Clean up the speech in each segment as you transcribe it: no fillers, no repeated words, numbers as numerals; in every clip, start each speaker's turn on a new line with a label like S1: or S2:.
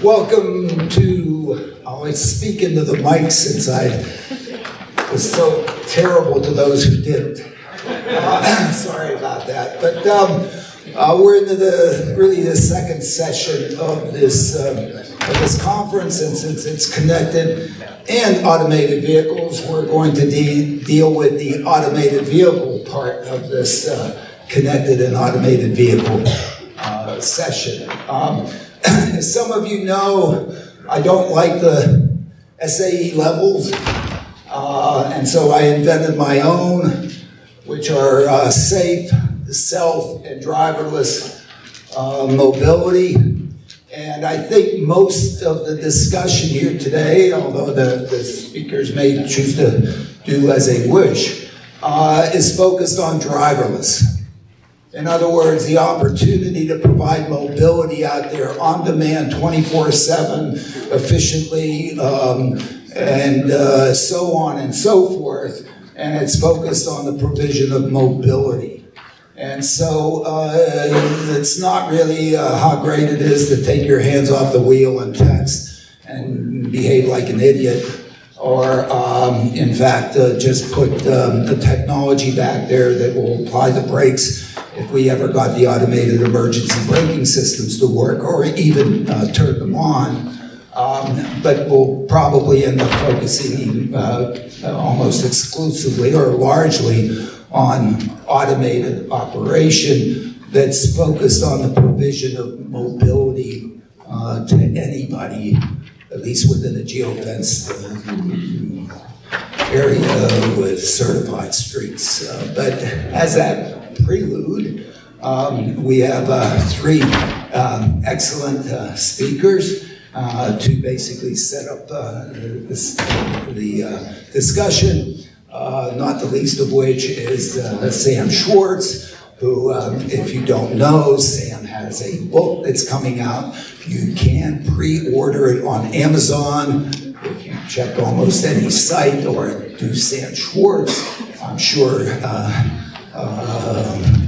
S1: Welcome to, I'll speak into the mic since I was so terrible to those who didn't. Sorry about that. But we're into the second session of this conference, and since it's connected and automated vehicles, we're going to deal with the automated vehicle part of this connected and automated vehicle session. As some of you know, I don't like the SAE levels, and so I invented my own, which are safe, self, and driverless mobility. And I think most of the discussion here today, although the speakers may choose to do as they wish, is focused on driverless. In other words, the opportunity to provide mobility out there on demand 24/7, efficiently, and so on and so forth. And it's focused on the provision of mobility. And so it's not really how great it is to take your hands off the wheel and text and behave like an idiot, or in fact just put the technology back there that will apply the brakes if we ever got the automated emergency braking systems to work, or even turn them on. But we'll probably end up focusing almost exclusively or largely on automated operation that's focused on the provision of mobility to anybody, at least within a geofenced area with certified streets. But as that prelude, we have three excellent speakers to basically set up the discussion, not the least of which is Sam Schwartz, who, if you don't know, Sam has a book that's coming out. You can pre-order it on Amazon. If you check almost any site or do Sam Schwartz, I'm sure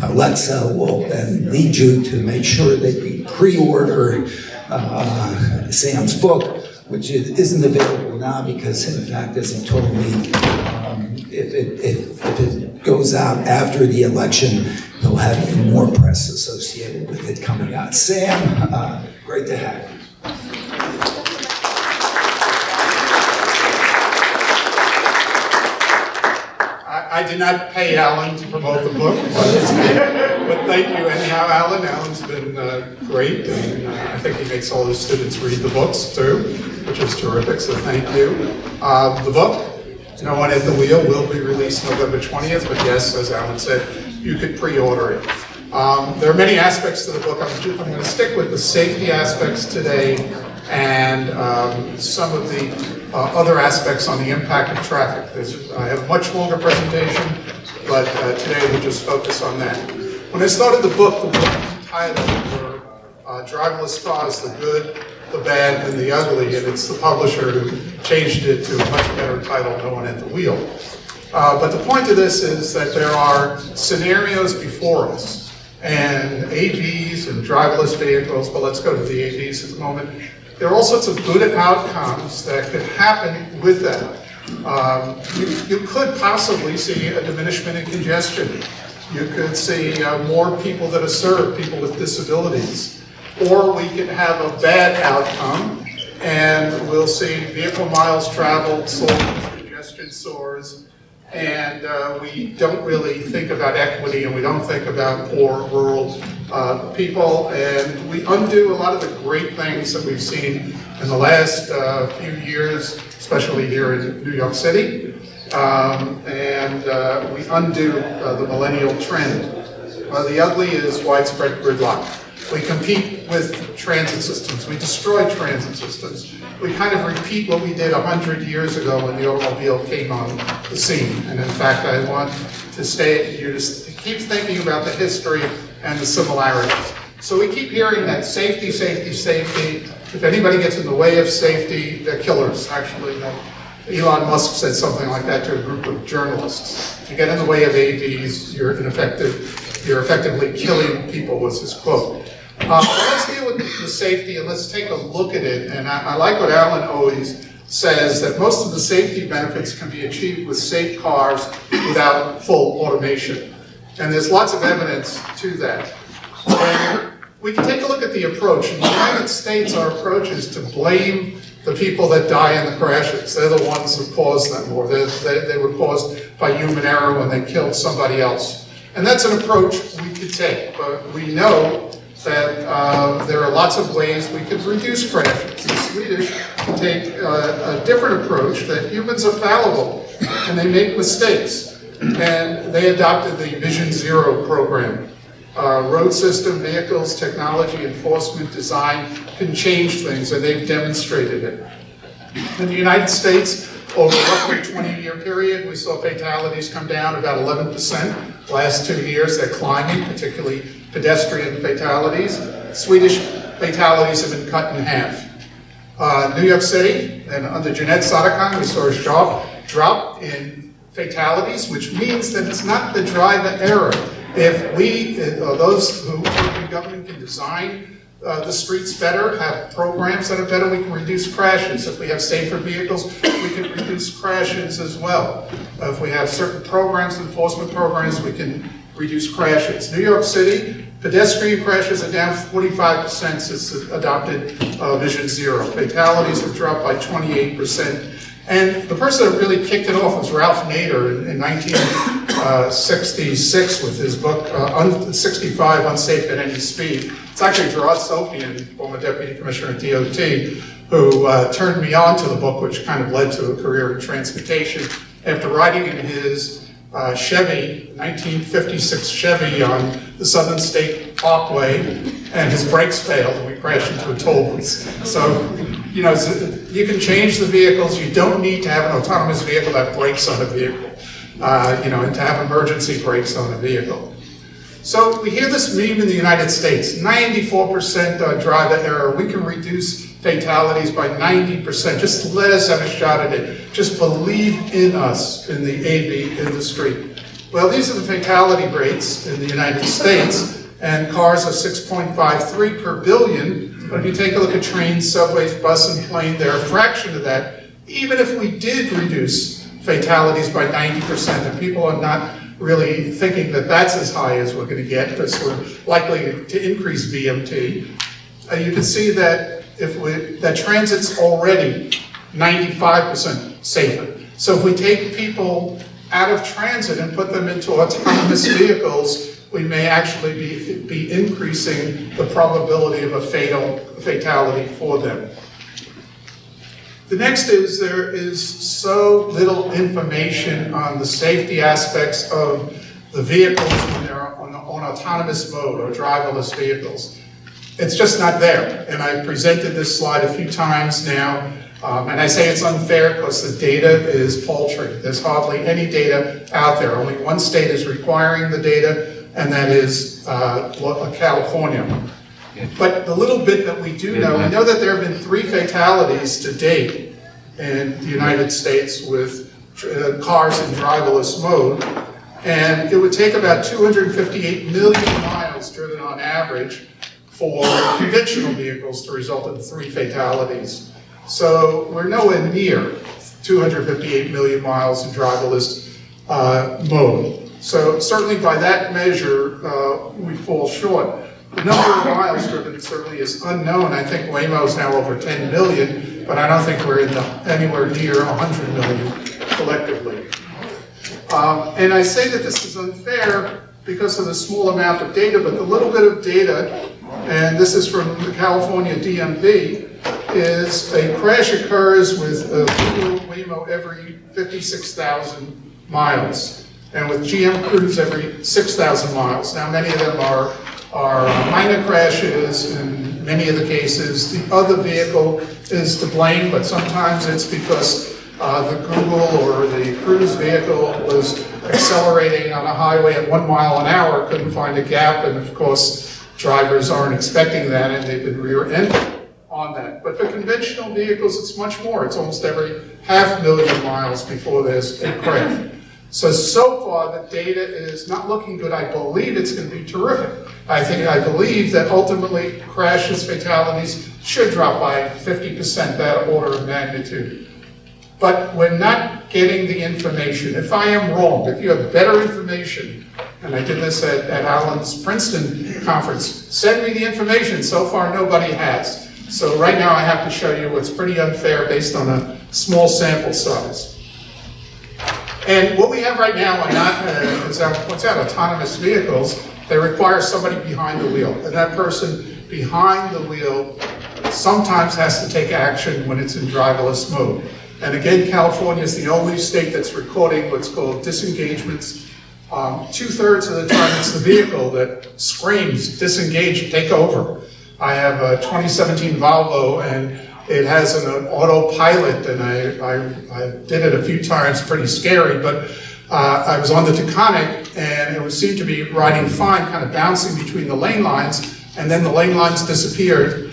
S1: Alexa will then lead you to make sure that you pre-order Sam's book, which isn't available now because, in fact, as he told me, if it goes out after the election, he'll have even more press associated with it coming out. Sam, great to have you.
S2: I did not pay Alain to promote the book, but thank you anyhow, Alain. Alain's been great, and I think he makes all his students read the books too, which is terrific, so thank you. The book, No One at the Wheel, will be released November 20th, but yes, as Alain said, you could pre-order it. There are many aspects to the book. I'm going to stick with the safety aspects today and some of the other aspects on the impact of traffic. I have a much longer presentation, but today we'll just focus on that. When I started the book titled were Driverless Cars, the Good, the Bad, and the Ugly, and it's the publisher who changed it to a much better title, No One at the Wheel. But the point of this is that there are scenarios before us, and AVs and driverless vehicles, but let's go to the AVs at the moment. There are all sorts of good outcomes that could happen with that. You could possibly see a diminishment in congestion. You could see more people that are served, people with disabilities. Or we could have a bad outcome, and we'll see vehicle miles traveled soars, congestion soars, and we don't really think about equity, and we don't think about poor rural people, and we undo a lot of the great things that we've seen in the last few years, especially here in New York City, and we undo the millennial trend. The ugly is widespread gridlock. We compete with transit systems. We destroy transit systems. We kind of repeat what we did 100 years ago when the automobile came on the scene. And in fact, I want to keep thinking about the history and the similarities. So we keep hearing that safety, safety, safety. If anybody gets in the way of safety, they're killers. Actually, Elon Musk said something like that to a group of journalists. If you get in the way of AVs, you're effectively killing people, was his quote. Let's deal with at the safety, and let's take a look at it. And I like what Alain always says, that most of the safety benefits can be achieved with safe cars without full automation. And there's lots of evidence to that. And we can take a look at the approach. In the United States, our approach is to blame the people that die in the crashes. They're the ones who caused them, or they were caused by human error when they killed somebody else. And that's an approach we could take, but we know that there are lots of ways we could reduce crashes. The Swedish take a different approach, that humans are fallible and they make mistakes. And they adopted the Vision Zero program. Road system, vehicles, technology, enforcement, design can change things, and they've demonstrated it. In the United States, over a roughly 20-year period, we saw fatalities come down about 11%. Last 2 years, they're climbing, particularly pedestrian fatalities. Swedish fatalities have been cut in half. New York City, and under Jeanette Soderkon, we saw a sharp drop in fatalities, which means that it's not the driver error. If we, those who work in government, can design the streets better, have programs that are better, we can reduce crashes. If we have safer vehicles, we can reduce crashes as well. If we have certain programs, enforcement programs, we can reduce crashes. New York City, pedestrian crashes are down 45% since it adopted Vision Zero. Fatalities have dropped by 28%. And the person that really kicked it off was Ralph Nader in 1966 with his book, 65, Unsafe at Any Speed. It's actually Gerard Sofian, former Deputy Commissioner at DOT, who turned me on to the book, which kind of led to a career in transportation. After riding in his Chevy, 1956 Chevy on the Southern State Parkway, and his brakes failed, and we crashed into a toll booth. So, you know, you can change the vehicles. You don't need to have an autonomous vehicle that have brakes on a vehicle, you know, and to have emergency brakes on a vehicle. So we hear this meme in the United States, 94% driver error. We can reduce fatalities by 90%. Just let us have a shot at it. Just believe in us in the AV industry. Well, these are the fatality rates in the United States, and cars are 6.53 per billion. But if you take a look at trains, subways, bus, and plane, they're a fraction of that. Even if we did reduce fatalities by 90%, and people are not really thinking that that's as high as we're going to get, because we're likely to increase VMT, you can see that that transit's already 95% safer. So if we take people out of transit and put them into autonomous vehicles, we may actually be increasing the probability of a fatality for them. The next is there is so little information on the safety aspects of the vehicles when they're on autonomous mode or driverless vehicles. It's just not there. And I presented this slide a few times now. And I say it's unfair because the data is paltry. There's hardly any data out there. Only one state is requiring the data, and that is California. But the little bit that we do know, we know that there have been 3 fatalities to date in the United States with cars in driverless mode. And it would take about 258 million miles driven on average for conventional vehicles to result in 3 fatalities. So we're nowhere near 258 million miles in driverless mode. So certainly by that measure, we fall short. The number of miles driven certainly is unknown. I think Waymo is now over 10 million, but I don't think we're anywhere near 100 million collectively. And I say that this is unfair because of the small amount of data, but the little bit of data, and this is from the California DMV, is a crash occurs with Waymo every 56,000 miles, and with GM Cruise every 6,000 miles. Now, many of them are minor crashes. In many of the cases, the other vehicle is to blame, but sometimes it's because the Google or the Cruise vehicle was accelerating on a highway at 1 mile an hour, couldn't find a gap, and of course, drivers aren't expecting that, and they've been rear-ended on that. But for conventional vehicles, it's much more. It's almost every 500,000 miles before there's a crash. So far, the data is not looking good. I believe it's going to be terrific I believe that ultimately crashes, fatalities should drop by 50%, that order of magnitude. But we're not getting the information. If I am wrong, if you have better information, and I did this at Alain's Princeton conference, send me the information. So far, nobody has. So right now, I have to show you what's pretty unfair based on a small sample size. And what we have right now is autonomous vehicles. They require somebody behind the wheel. And that person behind the wheel sometimes has to take action when it's in driverless mode. And again, California is the only state that's recording what's called disengagements. 2/3 of the time it's the vehicle that screams, disengage, take over. I have a 2017 Volvo and it has an autopilot, and I did it a few times, pretty scary, but I was on the Taconic and it seemed to be riding fine, kind of bouncing between the lane lines, and then the lane lines disappeared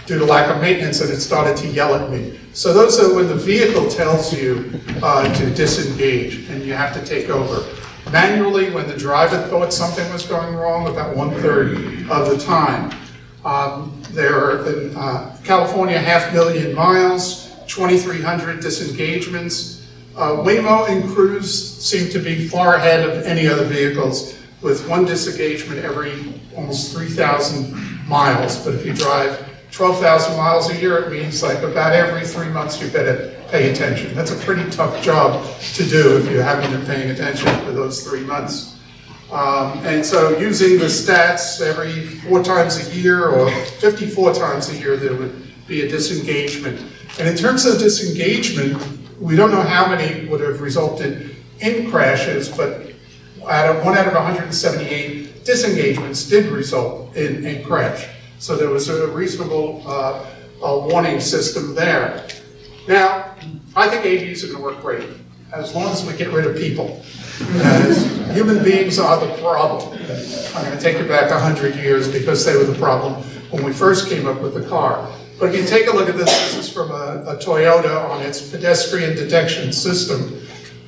S2: due to lack of maintenance, and it started to yell at me. So those are when the vehicle tells you to disengage and you have to take over. Manually, when the driver thought something was going wrong, about 1/3 of the time. There are in California, 500,000 miles, 2,300 disengagements. Waymo and Cruise seem to be far ahead of any other vehicles, with one disengagement every almost 3,000 miles. But if you drive 12,000 miles a year, it means like about every 3 months you better pay attention. That's a pretty tough job to do if you haven't been paying attention for those 3 months. And so using the stats, every 4 times a year or 54 times a year, there would be a disengagement. And in terms of disengagement, we don't know how many would have resulted in crashes, but 1 out of 178 disengagements did result in a crash. So there was a reasonable warning system there. Now, I think AVs are going to work great, as long as we get rid of people. As human beings are the problem. I'm going to take it back 100 years because they were the problem when we first came up with the car. But if you take a look at this, this is from a Toyota on its pedestrian detection system,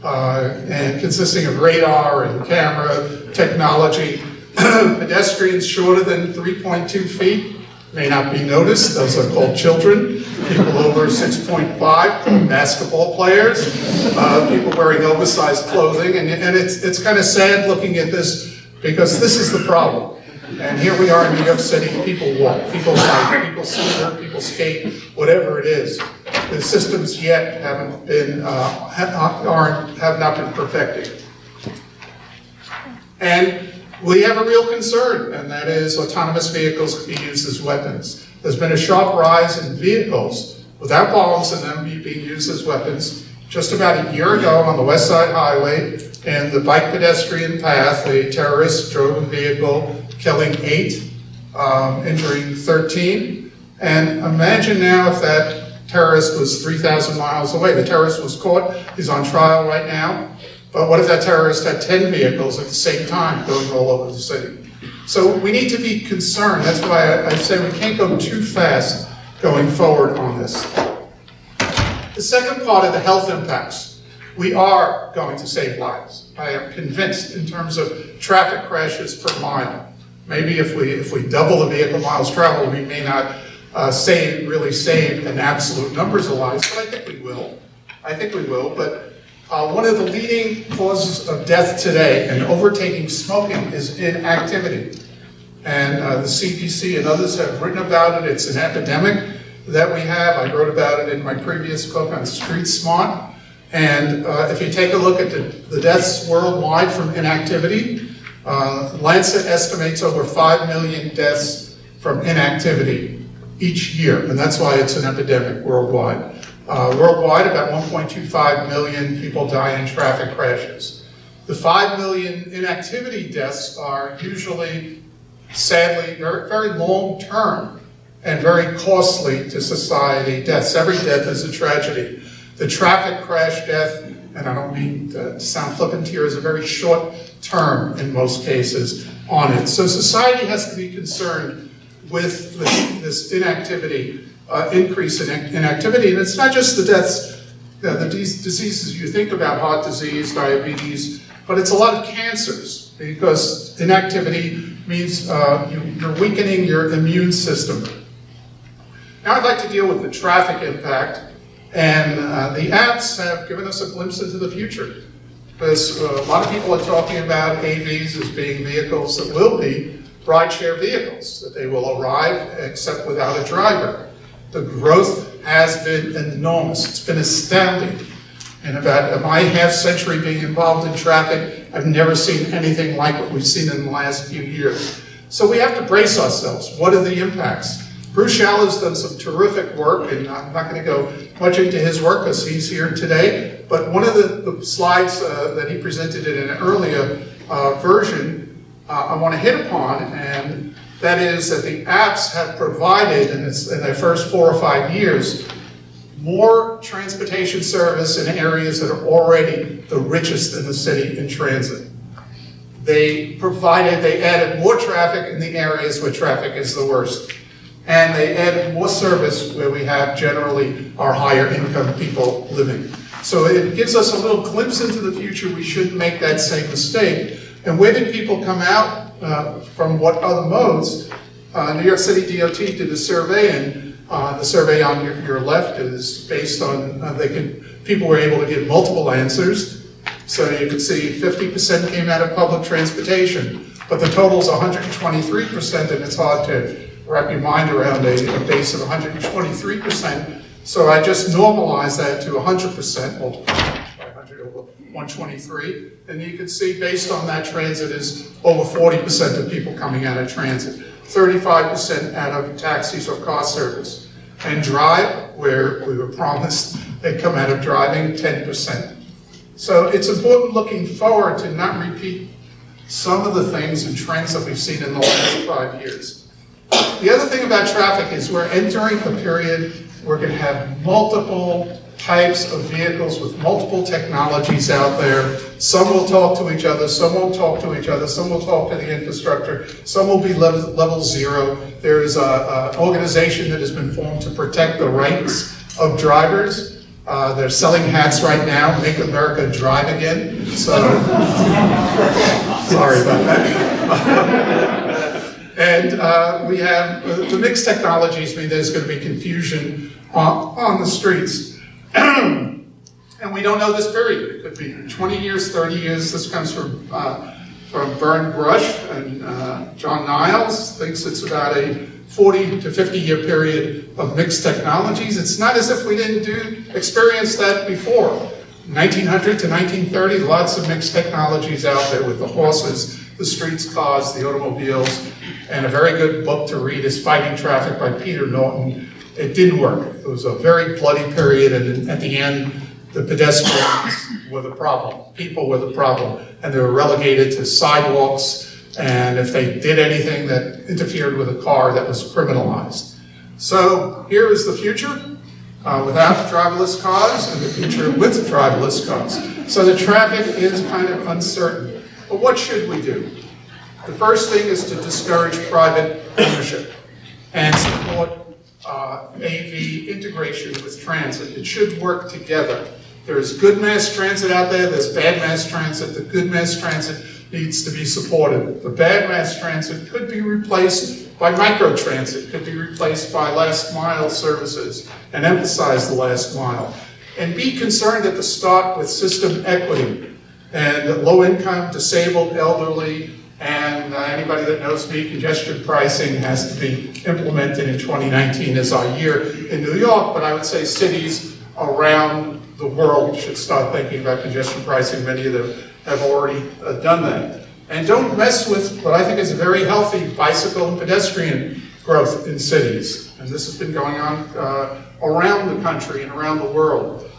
S2: and consisting of radar and camera technology. Pedestrians shorter than 3.2 feet may not be noticed. Those are called children. People over 6.5, called basketball players. People wearing oversized clothing. And it's kind of sad looking at this because this is the problem. And here we are in New York City. People walk, people bike, people scooter, people skate, whatever it is. The systems yet have not been perfected. And we have a real concern, and that is autonomous vehicles can be used as weapons. There's been a sharp rise in vehicles without bombs in them being used as weapons. Just about a year ago on the West Side Highway and the bike pedestrian path, a terrorist drove a vehicle, killing 8, injuring 13. And imagine now if that terrorist was 3,000 miles away. The terrorist was caught, he's on trial right now. But what if that terrorist had 10 vehicles at the same time going all over the city? So we need to be concerned. That's why I say we can't go too fast going forward on this. The second part of the health impacts. We are going to save lives. I am convinced in terms of traffic crashes per mile. Maybe if we double the vehicle miles traveled, we may not really save an absolute numbers of lives, but I think we will. But one of the leading causes of death today in overtaking smoking is inactivity. And the CDC and others have written about it. It's an epidemic that we have. I wrote about it in my previous book on Street Smart. And if you take a look at the deaths worldwide from inactivity, Lancet estimates over 5 million deaths from inactivity each year. And that's why it's an epidemic worldwide. Worldwide, about 1.25 million people die in traffic crashes. The 5 million inactivity deaths are usually, sadly, very long-term and very costly to society deaths. Every death is a tragedy. The traffic crash death, and I don't mean to sound flippant here, is a very short term in most cases on it. So society has to be concerned with this inactivity. Increase in inactivity, and it's not just the deaths, the diseases you think about, heart disease, diabetes, but it's a lot of cancers, because inactivity means you're weakening your immune system. Now I'd like to deal with the traffic impact, and the apps have given us a glimpse into the future. Because a lot of people are talking about AVs as being vehicles that will be rideshare vehicles, that they will arrive except without a driver. The growth has been enormous. It's been astounding. In about my half century being involved in traffic, I've never seen anything like what we've seen in the last few years. So we have to brace ourselves. What are the impacts? Bruce Schaller's done some terrific work, and I'm not going to go much into his work because he's here today, but one of the slides that he presented in an earlier version I want to hit upon, and that is that the apps have provided, in their first 4 or 5 years, more transportation service in areas that are already the richest in the city in transit. They added more traffic in the areas where traffic is the worst. And they added more service where we have generally our higher income people living. So it gives us a little glimpse into the future. We shouldn't make that same mistake. And where did people come out from what other modes? New York City DOT did a survey, and the survey on your left is based on, people were able to give multiple answers. So you can see 50% came out of public transportation, but the total is 123%, and it's hard to wrap your mind around a base of 123%. So I just normalize that to 100%, multiplied by 100 over 123. And you can see based on that, transit is over 40% of people coming out of transit, 35% out of taxis or car service. And drive, where we were promised they'd come out of driving, 10%. So it's important looking forward to not repeat some of the things and trends that we've seen in the last 5 years. The other thing about traffic is we're entering a period we're going to have multiple types of vehicles with multiple technologies out there. Some will talk to each other, some won't talk to each other, some will talk to the infrastructure, some will be level 0. There is an organization that has been formed to protect the rights of drivers. They're selling hats right now, Make America Drive Again. So, sorry about that. And we have the mixed technologies mean there's going to be confusion on the streets. And we don't know this period. It could be 20 years, 30 years. This comes from Vern Brush, and John Niles thinks it's about a 40 to 50 year period of mixed technologies. It's not as if we didn't experience that before. 1900 to 1930, lots of mixed technologies out there with the horses, the streets, cars, the automobiles, and a very good book to read is Fighting Traffic by Peter Norton. It didn't work. It was a very bloody period, and at the end, the pedestrians were the problem. People were the problem, and they were relegated to sidewalks, and if they did anything that interfered with a car, that was criminalized. So here is the future without driverless cars, and the future with driverless cars. So the traffic is kind of uncertain. But what should we do? The first thing is to discourage private ownership and support AV integration with transit. It should work together. There's good mass transit out there, there's bad mass transit. The good mass transit needs to be supported. The bad mass transit could be replaced by microtransit, could be replaced by last mile services, and emphasize the last mile. And be concerned at the start with system equity and low income, disabled, elderly, and anybody that knows me, congestion pricing has to be implemented in 2019 as our year in New York, but I would say cities around the world should start thinking about congestion pricing. Many of them have already done that. And don't mess with what I think is a very healthy bicycle and pedestrian growth in cities. And this has been going on around the country and around the world.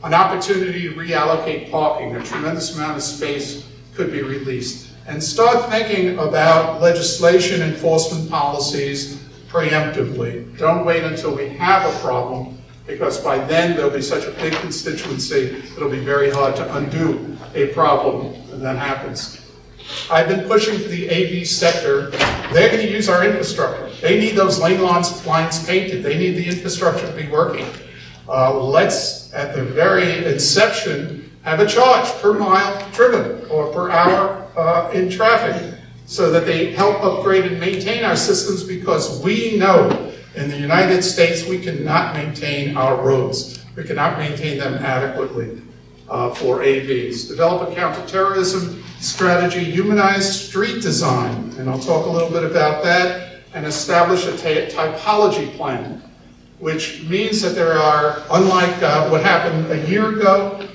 S2: An opportunity to reallocate parking, a tremendous amount of space could be released. And start thinking about legislation enforcement policies preemptively. Don't wait until we have a problem, because by then there'll be such a big constituency, it'll be very hard to undo a problem when that happens. I've been pushing for the AV sector. They're going to use our infrastructure. They need those lane lines painted. They need the infrastructure to be working. Let's, at the very inception, have a charge per mile driven or per hour in traffic. so that they help upgrade and maintain our systems, because we know in the United States we cannot maintain our roads. We cannot maintain them adequately for AVs. Develop a counterterrorism strategy, humanize street design, and I'll talk a little bit about that, and establish a typology plan, which means that there are, unlike what happened a year ago,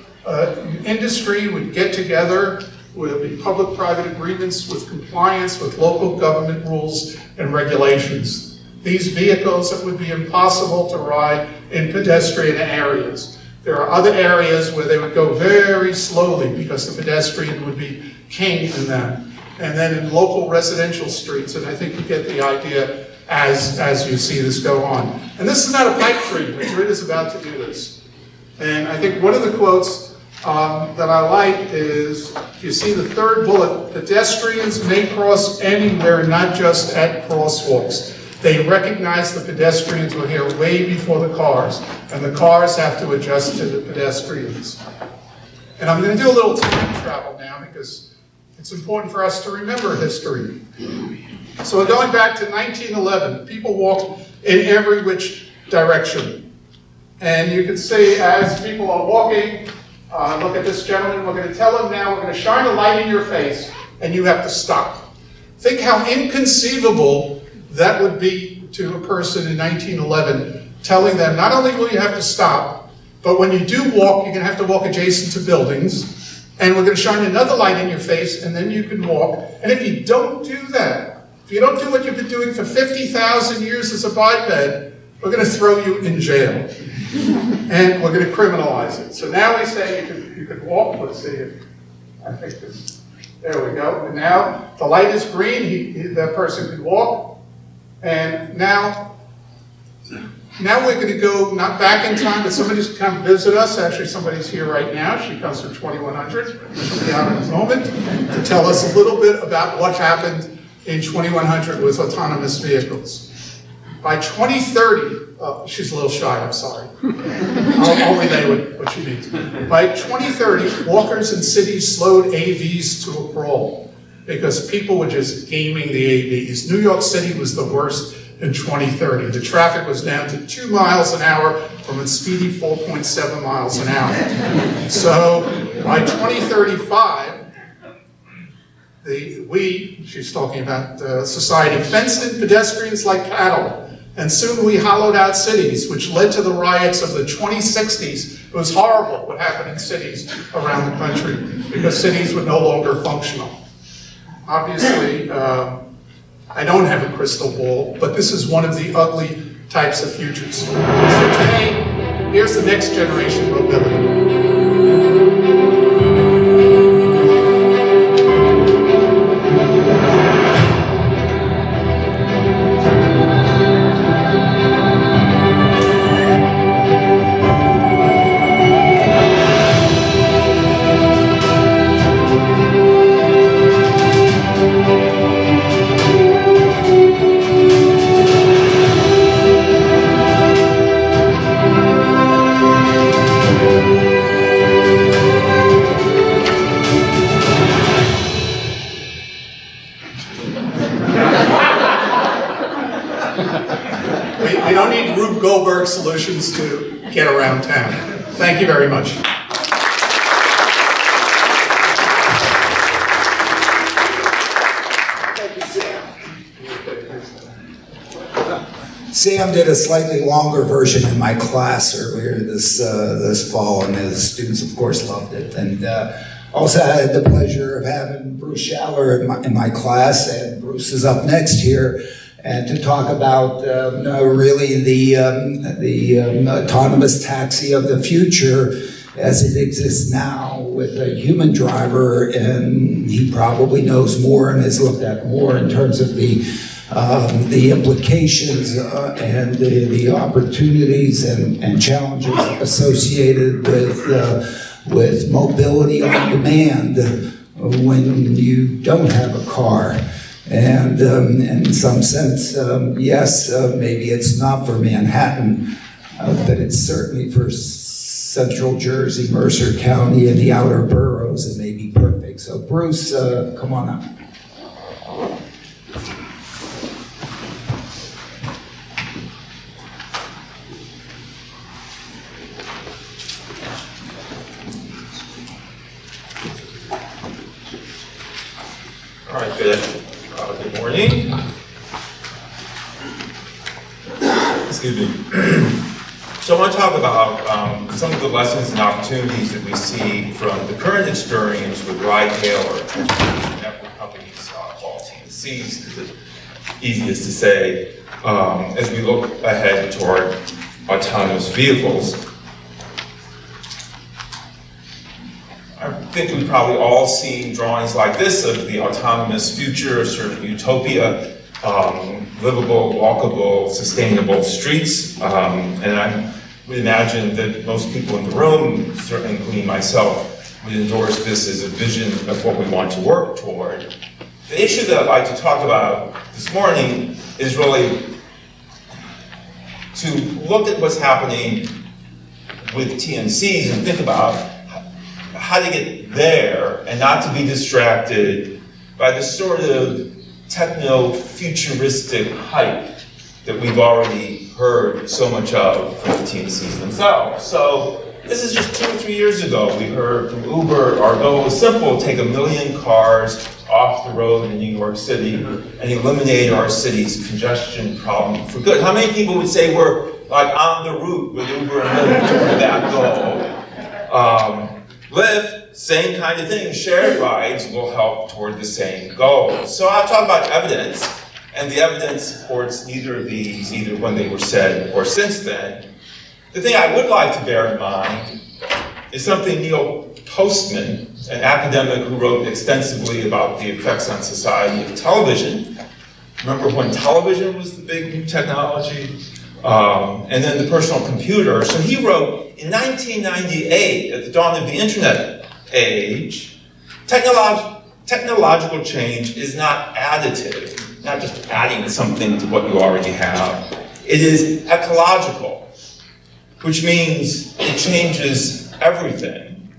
S2: industry would get together, would be public-private agreements with compliance with local government rules and regulations. These vehicles, it would be impossible to ride in pedestrian areas. There are other areas where they would go very slowly because the pedestrian would be king in them. And then in local residential streets, and I think you get the idea as you see this go on. And this is not a pipe dream. Madrid is about to do this. And I think one of the quotes that I like is, if you see the third bullet, pedestrians may cross anywhere, not just at crosswalks. They recognize the pedestrians were here way before the cars, and the cars have to adjust to the pedestrians. And I'm going to do a little time travel now, because it's important for us to remember history. So we're going back to 1911. People walked in every which direction. And you can see as people are walking, look at this gentleman, we're going to tell him now, we're going to shine a light in your face, and you have to stop. Think how inconceivable that would be to a person in 1911, telling them not only will you have to stop, but when you do walk, you're going to have to walk adjacent to buildings, and we're going to shine another light in your face, and then you can walk. And if you don't do that, if you don't do what you've been doing for 50,000 years as a biped, we're going to throw you in jail. And we're going to criminalize it. So now we say you can walk. Let's see if I think this. There we go. And now the light is green. That person can walk. And now we're going to go not back in time, but somebody's come visit us. Actually, somebody's here right now. She comes from 2100. She'll be out in a moment to tell us a little bit about what happened in 2100 with autonomous vehicles. By 2030, she's a little shy, I'm sorry. I'll relay what she means. By 2030, walkers in cities slowed AVs to a crawl because people were just gaming the AVs. New York City was the worst in 2030. The traffic was down to 2 miles an hour from a speedy 4.7 miles an hour. So by 2035, she's talking about society, fenced in pedestrians like cattle. And soon we hollowed out cities, which led to the riots of the 2060s. It was horrible what happened in cities around the country because cities were no longer functional. Obviously, I don't have a crystal ball, but this is one of the ugly types of futures. So today, here's the next generation mobility. We don't need Rube Goldberg solutions to get around town. Thank you very much.
S1: Thank you, Sam. Sam did a slightly longer version in my class earlier this fall, and the students, of course, loved it. And also had the pleasure of having Bruce Schaller in my class, and Bruce is up next here. And to talk about really the autonomous taxi of the future as it exists now with a human driver, and he probably knows more and has looked at more in terms of the implications and the opportunities and challenges associated with mobility on demand when you don't have a car. And in some sense, yes, maybe it's not for Manhattan, but it's certainly for Central Jersey, Mercer County, and the outer boroughs. It may be perfect. So Bruce, come on up.
S3: All right, good morning. Excuse me. So I want to talk about some of the lessons and opportunities that we see from the current experience with ride-hail or transportation network companies called TNCs, because it's easiest to say, as we look ahead toward autonomous vehicles. I think we've probably all seen drawings like this of the autonomous future, sort of utopia, livable, walkable, sustainable streets. And I would imagine that most people in the room, certainly including myself, would endorse this as a vision of what we want to work toward. The issue that I'd like to talk about this morning is really to look at what's happening with TNCs and think about how to get there and not to be distracted by the sort of techno-futuristic hype that we've already heard so much of from the TNCs themselves. So this is just 2 or 3 years ago. We heard from Uber, our goal was simple: take 1 million cars off the road in New York City and eliminate our city's congestion problem for good. How many people would say we're like on the route with Uber and Lyft toward that goal? Lyft, same kind of thing. Shared rides will help toward the same goal. So I'll talk about evidence, and the evidence supports neither of these, either when they were said or since then. The thing I would like to bear in mind is something Neil Postman, an academic who wrote extensively about the effects on society of television. Remember when television was the big new technology? And then the personal computer. So he wrote, in 1998, at the dawn of the internet age, technological change is not additive, not just adding something to what you already have. It is ecological, which means it changes everything,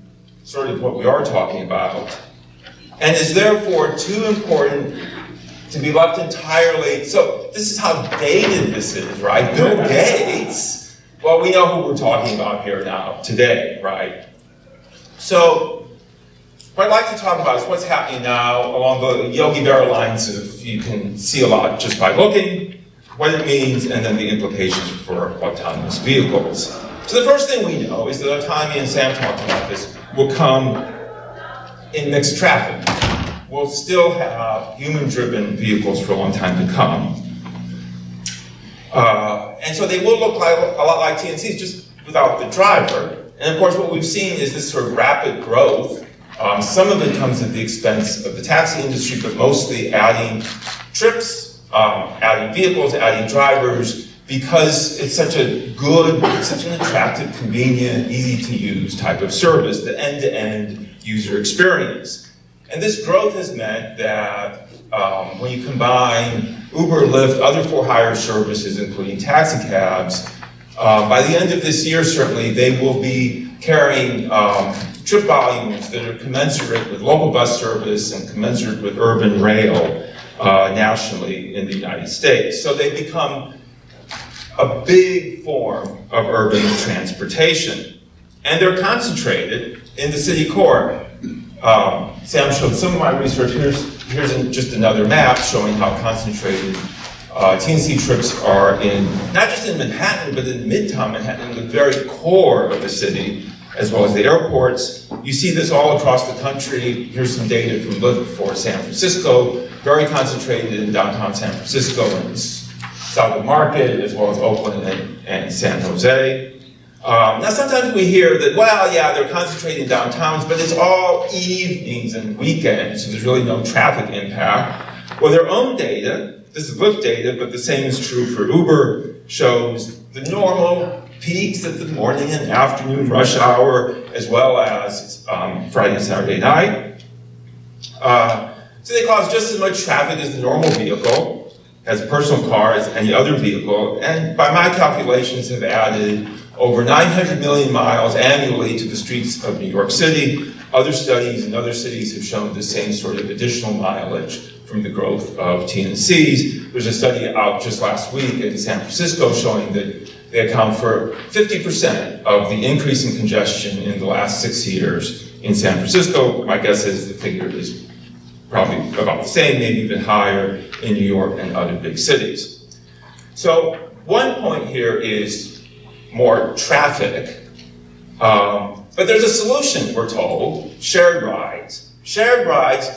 S3: sort of what we are talking about, and is therefore too important to be left entirely. So this is how dated this is, right? Bill Gates, well, we know who we're talking about here now, today, right? So what I'd like to talk about is what's happening now along the Yogi Berra lines of you can see a lot just by looking, what it means, and then the implications for autonomous vehicles. So the first thing we know is that autonomy, and Sam talked about this, will come in mixed traffic. We'll still have human-driven vehicles for a long time to come. And so they will look like, a lot like TNCs, just without the driver. And of course, what we've seen is this sort of rapid growth. Some of it comes at the expense of the taxi industry, but mostly adding trips, adding vehicles, adding drivers, because it's such a good, such an attractive, convenient, easy-to-use type of service, the end-to-end user experience. And this growth has meant that when you combine Uber, Lyft, other for-hire services, including taxi cabs, by the end of this year, certainly, they will be carrying trip volumes that are commensurate with local bus service and commensurate with urban rail nationally in the United States. So they become a big form of urban transportation. And they're concentrated in the city core. Sam showed some of my research. Here's just another map showing how concentrated TNC trips are in, not just in Manhattan, but in Midtown Manhattan, the very core of the city, as well as the airports. You see this all across the country. Here's some data from Lyft for San Francisco, very concentrated in downtown San Francisco and south of Market, as well as Oakland and San Jose. Now sometimes we hear that, well, yeah, they're concentrating downtowns, but it's all evenings and weekends, so there's really no traffic impact. Well, their own data, this is Lyft data, but the same is true for Uber, shows the normal peaks at the morning and afternoon rush hour, as well as Friday and Saturday night. So they cause just as much traffic as the normal vehicle, as a personal car, as any other vehicle, and by my calculations have added over 900 million miles annually to the streets of New York City. Other studies in other cities have shown the same sort of additional mileage from the growth of TNCs. There's a study out just last week in San Francisco showing that they account for 50% of the increase in congestion in the last 6 years in San Francisco. My guess is the figure is probably about the same, maybe even higher in New York and other big cities. So one point here is more traffic, but there's a solution, we're told: shared rides. Shared rides,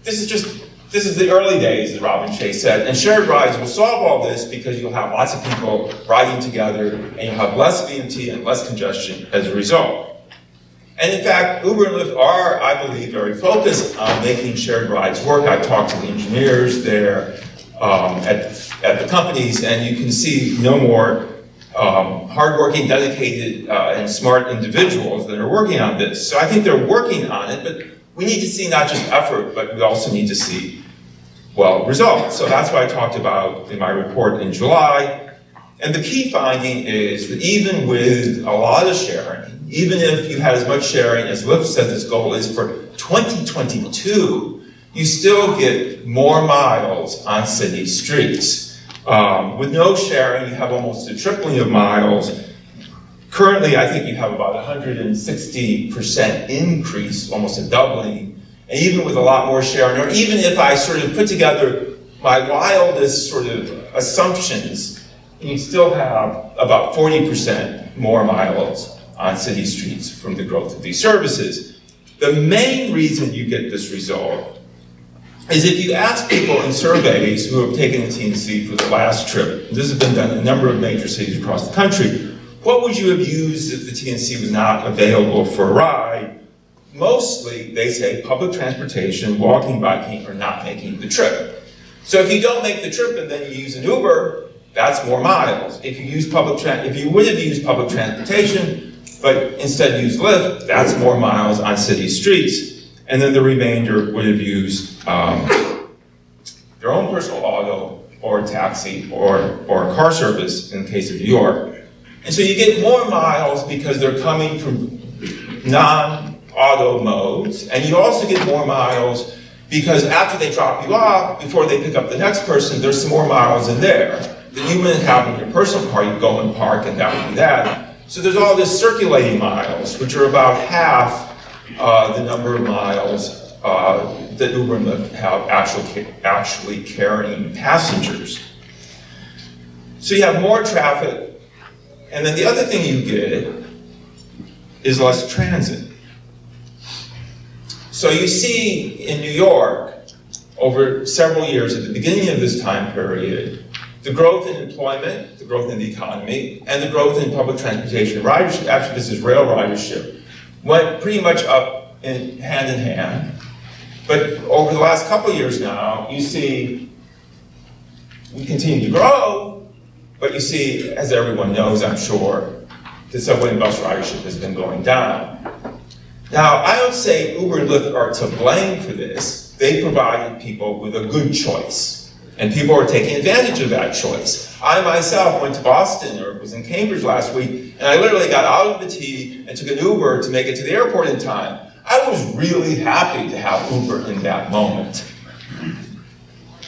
S3: this is the early days, as Robin Chase said, and shared rides will solve all this because you'll have lots of people riding together, and you'll have less VMT and less congestion as a result. And in fact, Uber and Lyft are, I believe, very focused on making shared rides work. I've talked to the engineers there at the companies, and you can see no more hardworking, dedicated, and smart individuals that are working on this. So I think they're working on it, but we need to see not just effort, but we also need to see, well, results. So that's what I talked about in my report in July. And the key finding is that even with a lot of sharing, even if you had as much sharing as Lyft says its goal is for 2022, you still get more miles on city streets. With no sharing, you have almost a tripling of miles. Currently, I think you have about 160% increase, almost a doubling. And even with a lot more sharing, or even if I sort of put together my wildest sort of assumptions, you still have about 40% more miles on city streets from the growth of these services. The main reason you get this result is if you ask people in surveys who have taken the TNC for the last trip, this has been done in a number of major cities across the country, what would you have used if the TNC was not available for a ride? Mostly, they say public transportation, walking, biking, or not making the trip. So if you don't make the trip and then you use an Uber, that's more miles. If you would have used public transportation, but instead use Lyft, that's more miles on city streets. And then the remainder would have used their own personal auto or a taxi or a car service in the case of New York. And so you get more miles because they're coming from non-auto modes, and you also get more miles because after they drop you off, before they pick up the next person, there's some more miles in there that you wouldn't have in your personal car. You go and park, and that would be that. So there's all this circulating miles, which are about half the number of miles that Uber and Lyft have actually carrying passengers. So you have more traffic, and then the other thing you get is less transit. So you see in New York, over several years at the beginning of this time period, the growth in employment, the growth in the economy, and the growth in public transportation ridership, actually this is rail ridership, went pretty much up hand in hand. But over the last couple of years now, you see we continue to grow, but you see, as everyone knows, I'm sure, the subway and bus ridership has been going down. Now, I don't say Uber and Lyft are to blame for this. They provided people with a good choice. And people are taking advantage of that choice. I myself went to Boston, or was in Cambridge last week, and I literally got out of the T and took an Uber to make it to the airport in time. I was really happy to have Uber in that moment.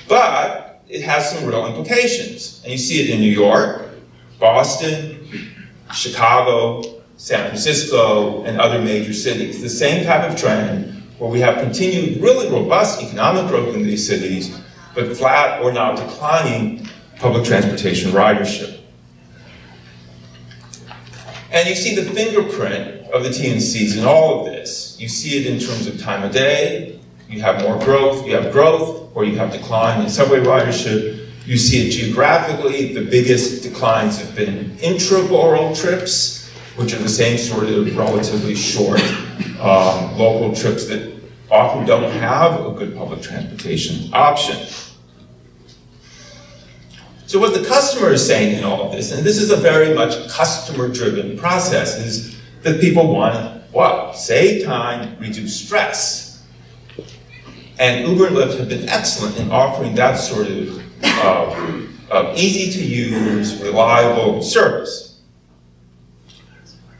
S3: But it has some real implications. And you see it in New York, Boston, Chicago, San Francisco, and other major cities. The same type of trend where we have continued really robust economic growth in these cities, but flat or now declining public transportation ridership. And you see the fingerprint of the TNCs in all of this. You see it in terms of time of day. You have more growth, or you have decline in subway ridership. You see it geographically. The biggest declines have been intra-borough trips, which are the same sort of relatively short local trips that often don't have a good public transportation option. So what the customer is saying in all of this, and this is a very much customer-driven process, is that people want what? Save time, reduce stress. And Uber and Lyft have been excellent in offering that sort of easy-to-use, reliable service.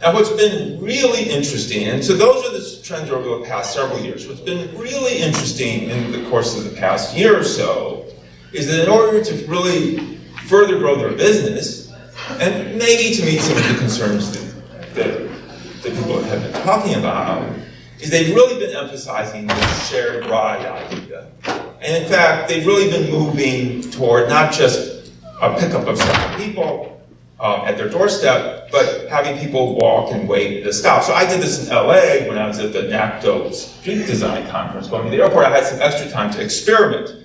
S3: Now what's been really interesting, and so those are the trends over the past several years, what's been really interesting in the course of the past year or so is that in order to really further grow their business, and maybe to meet some of the concerns that people have been talking about, is they've really been emphasizing the shared ride idea. And in fact, they've really been moving toward not just a pickup of several people at their doorstep, but having people walk and wait at a stop. So I did this in LA when I was at the NACDO Street Design Conference going to the airport. I had some extra time to experiment.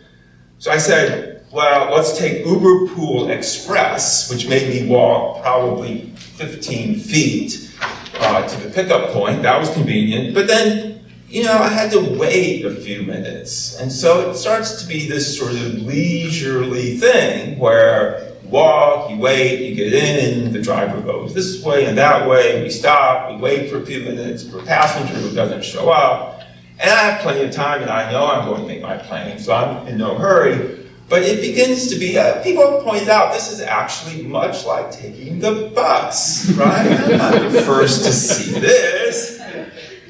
S3: So I said, well, let's take Uber Pool Express, which made me walk probably 15 feet to the pickup point. That was convenient. But then, you know, I had to wait a few minutes. And so it starts to be this sort of leisurely thing where you walk, you wait, you get in, the driver goes this way and that way, we stop, we wait for a few minutes for a passenger who doesn't show up. And I have plenty of time, and I know I'm going to make my plane, so I'm in no hurry. But it begins to be, people have pointed out, this is actually much like taking the bus, right? I'm not the first to see this.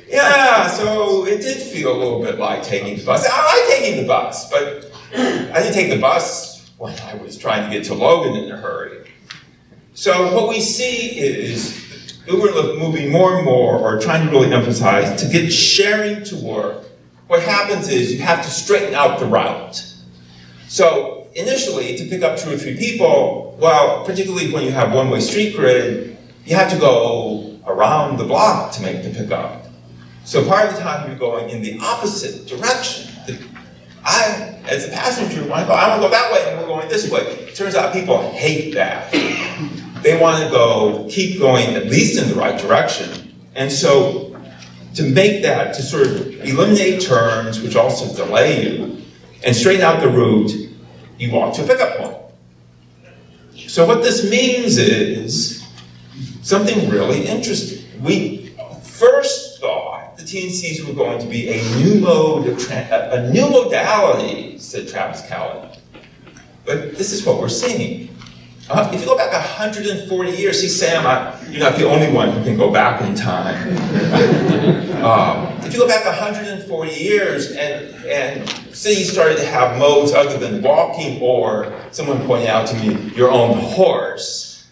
S3: Yeah, so it did feel a little bit like taking the bus. I like taking the bus, but I didn't take the bus when I was trying to get to Logan in a hurry. So what we see is Uber moving more and more, or trying to really emphasize, to get sharing to work, what happens is you have to straighten out the route. So initially, to pick up 2 or 3 people, well, particularly when you have one-way street grid, you have to go around the block to make the pickup. So part of the time you're going in the opposite direction. I, as a passenger, want to go, I want to go that way, and we're going this way. It turns out people hate that. They want to keep going at least in the right direction. And so to make that, to sort of eliminate turns, which also delay you, and straighten out the route, you walk to a pickup point. So what this means is something really interesting. We first thought the TNCs were going to be a new mode of a new modality, said Travis Callan. But this is what we're seeing. If you go back 140 years, see, Sam, you're not the only one who can go back in time. If you go back 140 years and cities started to have modes other than walking, or someone pointed out to me, your own horse,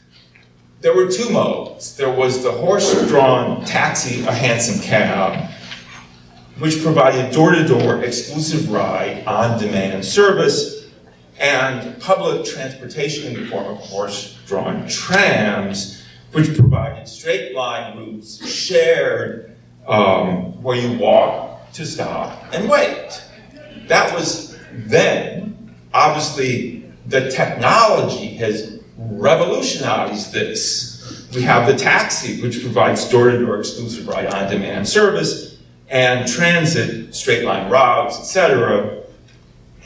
S3: there were 2 modes. There was the horse-drawn taxi, a hansom cab, which provided door-to-door exclusive ride, on-demand service, and public transportation in the form of horse-drawn trams, which provided straight-line routes, shared, where you walk to stop and wait. That was then. Obviously, the technology has revolutionized this. We have the taxi, which provides door-to-door exclusive ride on-demand service, and transit, straight-line routes, etc.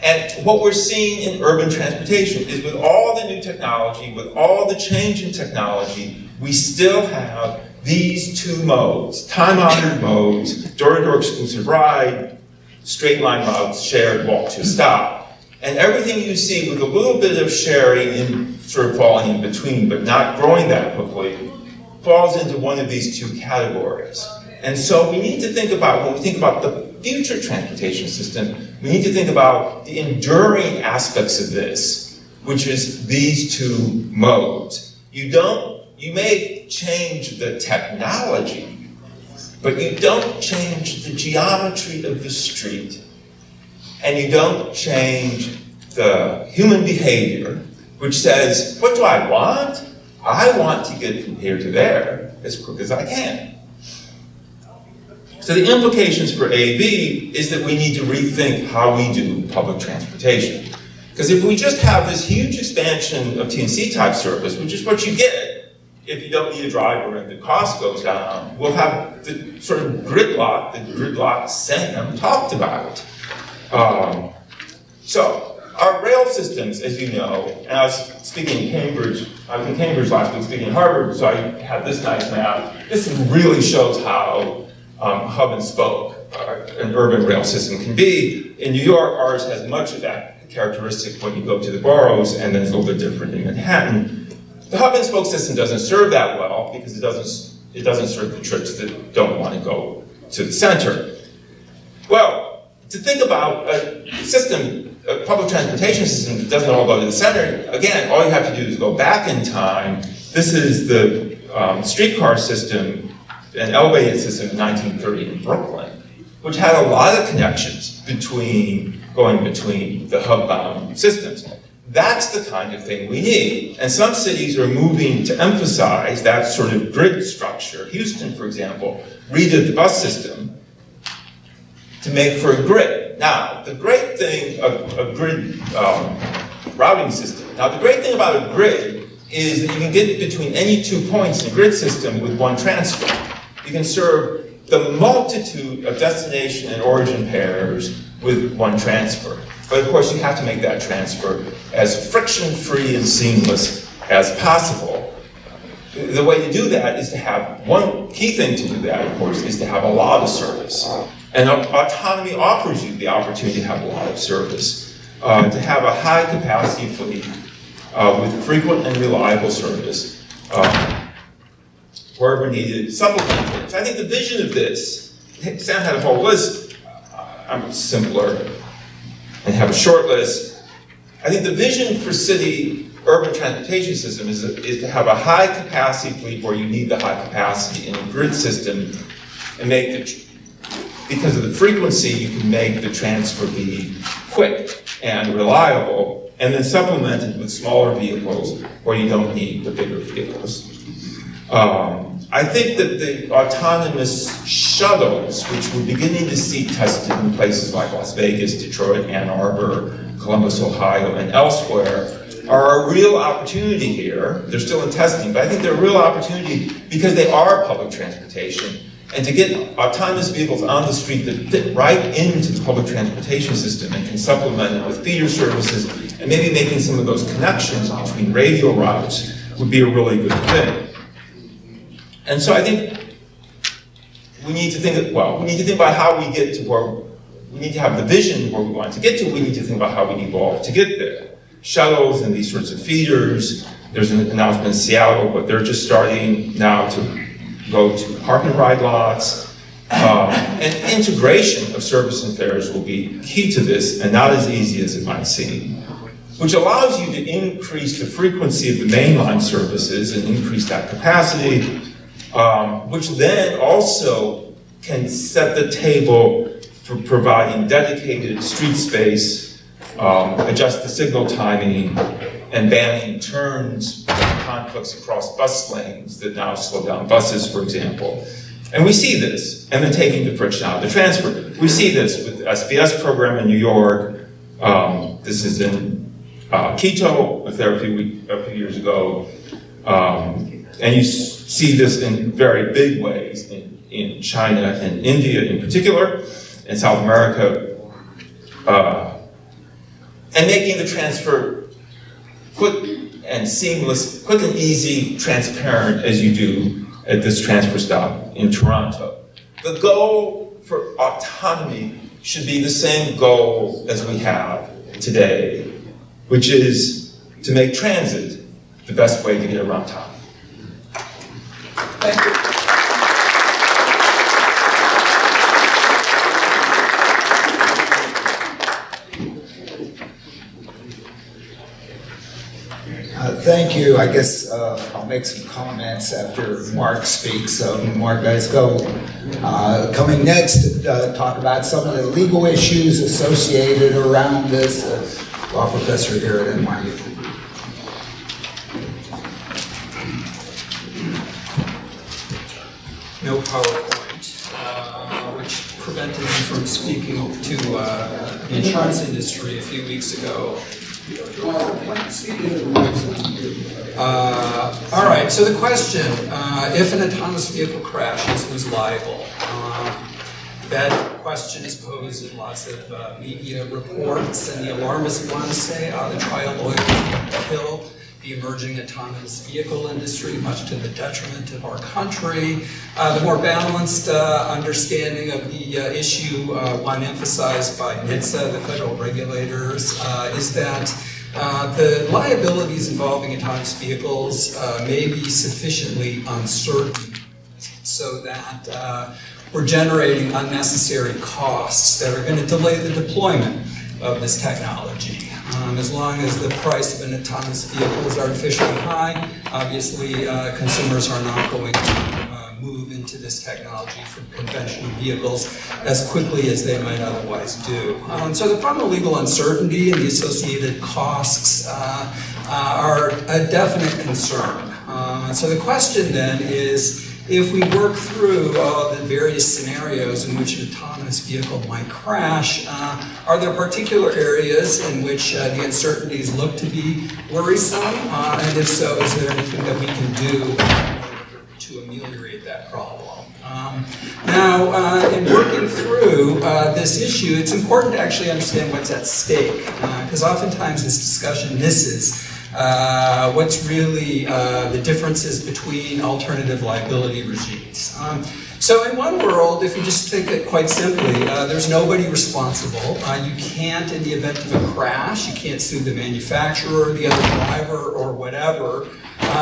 S3: And what we're seeing in urban transportation is, with all the new technology, with all the change in technology, we still have these 2 modes, time-honored modes, door-to-door exclusive ride, straight-line routes, shared walk to stop. And everything you see with a little bit of sharing in sort of falling in between, but not growing that quickly, falls into one of these 2 categories. And so we need to think about, when we think about the future transportation system, we need to think about the enduring aspects of this, which is these 2 modes. You may change the technology, but you don't change the geometry of the street, and you don't change the human behavior, which says, what do I want? I want to get from here to there as quick as I can. So the implications for AV is that we need to rethink how we do public transportation. Because if we just have this huge expansion of TNC type service, which is what you get if you don't need a driver and the cost goes down, we'll have the sort of gridlock that gridlock Sam talked about. So our rail systems, as you know, and I was speaking in Cambridge, I was in Cambridge last week speaking in Harvard, so I had this nice map. This really shows how hub and spoke an urban rail system can be. In New York, ours has much of that characteristic when you go to the boroughs, and then it's a little bit different in Manhattan. The hub and spoke system doesn't serve that well because it doesn't serve the trips that don't want to go to the center. Well, to think about a system, a public transportation system that doesn't all go to the center, again, all you have to do is go back in time. This is the streetcar system, an elevated system in 1930 in Brooklyn. which had a lot of connections going between the hub-bound systems. That's the kind of thing we need. And some cities are moving to emphasize that sort of grid structure. Houston, for example, redid the bus system to make for a grid. Now, the great thing of a grid routing system, now the great thing about a grid is that you can get between any 2 points in a grid system with one transfer. You can serve the multitude of destination and origin pairs with one transfer. But of course, you have to make that transfer as friction-free and seamless as possible. The way to do that is to have, one key thing to do that, of course, is to have a lot of service. And autonomy offers you the opportunity to have a lot of service, to have a high-capacity fleet with frequent and reliable service, wherever needed, supplemented. So I think the vision of this, Sam had a whole list, I'm simpler, and have a short list. I think the vision for city urban transportation system is to have a high capacity fleet where you need the high capacity in a grid system and make because of the frequency, you can make the transfer be quick and reliable, and then supplemented with smaller vehicles where you don't need the bigger vehicles. I think that the autonomous shuttles, which we're beginning to see tested in places like Las Vegas, Detroit, Ann Arbor, Columbus, Ohio, and elsewhere, are a real opportunity here. They're still in testing, but I think they're a real opportunity because they are public transportation. And to get autonomous vehicles on the street that fit right into the public transportation system and can supplement it with feeder services and maybe making some of those connections between radial routes would be a really good thing. And so I think we need to think about how we get to where we need to have the vision where we want to get to. We need to think about how we evolve to get there. Shuttles and these sorts of feeders. There's an announcement in Seattle, but they're just starting now to go to park and ride lots. And integration of service and fares will be key to this and not as easy as it might seem, which allows you to increase the frequency of the mainline services and increase that capacity, which then also can set the table for providing dedicated street space, adjust the signal timing, and banning turns, conflicts across bus lanes that now slow down buses, for example. And we see this, and then taking the friction out of the transfer. We see this with the SBS program in New York. This is in Quito, a few years ago. And you see this in very big ways in China and India in particular, in South America, and making the transfer quick and seamless, quick and easy, transparent as you do at this transfer stop in Toronto. The goal for autonomy should be the same goal as we have today, which is to make transit the best way to get around town.
S1: Thank you. Thank you. I guess I'll make some comments after Mark speaks. So Mark, guys, go. Coming next, talk about some of the legal issues associated around this. Law professor here at NYU.
S4: No PowerPoint, which prevented me from speaking to the insurance industry a few weeks ago. All right, so the question, if an autonomous vehicle crashes, who's liable? That question is posed in lots of media reports, and the alarmists want to say, the trial lawyers kill the emerging autonomous vehicle industry, much to the detriment of our country. The more balanced understanding of the issue, one emphasized by NHTSA, the federal regulators, is that the liabilities involving autonomous vehicles may be sufficiently uncertain so that we're generating unnecessary costs that are going to delay the deployment of this technology. As long as the price of an autonomous vehicle is artificially high, obviously consumers are not going to move into this technology from conventional vehicles as quickly as they might otherwise do. So the problem of legal uncertainty and the associated costs are a definite concern. So the question then is, if we work through all the various scenarios in which an autonomous vehicle might crash, are there particular areas in which the uncertainties look to be worrisome? And if so, is there anything that we can do to ameliorate that problem? Now, in working through this issue, it's important to actually understand what's at stake, because oftentimes this discussion misses what's really the differences between alternative liability regimes. So in one world, if you just think it quite simply, there's nobody responsible. You can't, in the event of a crash, you can't sue the manufacturer, the other driver, or whatever.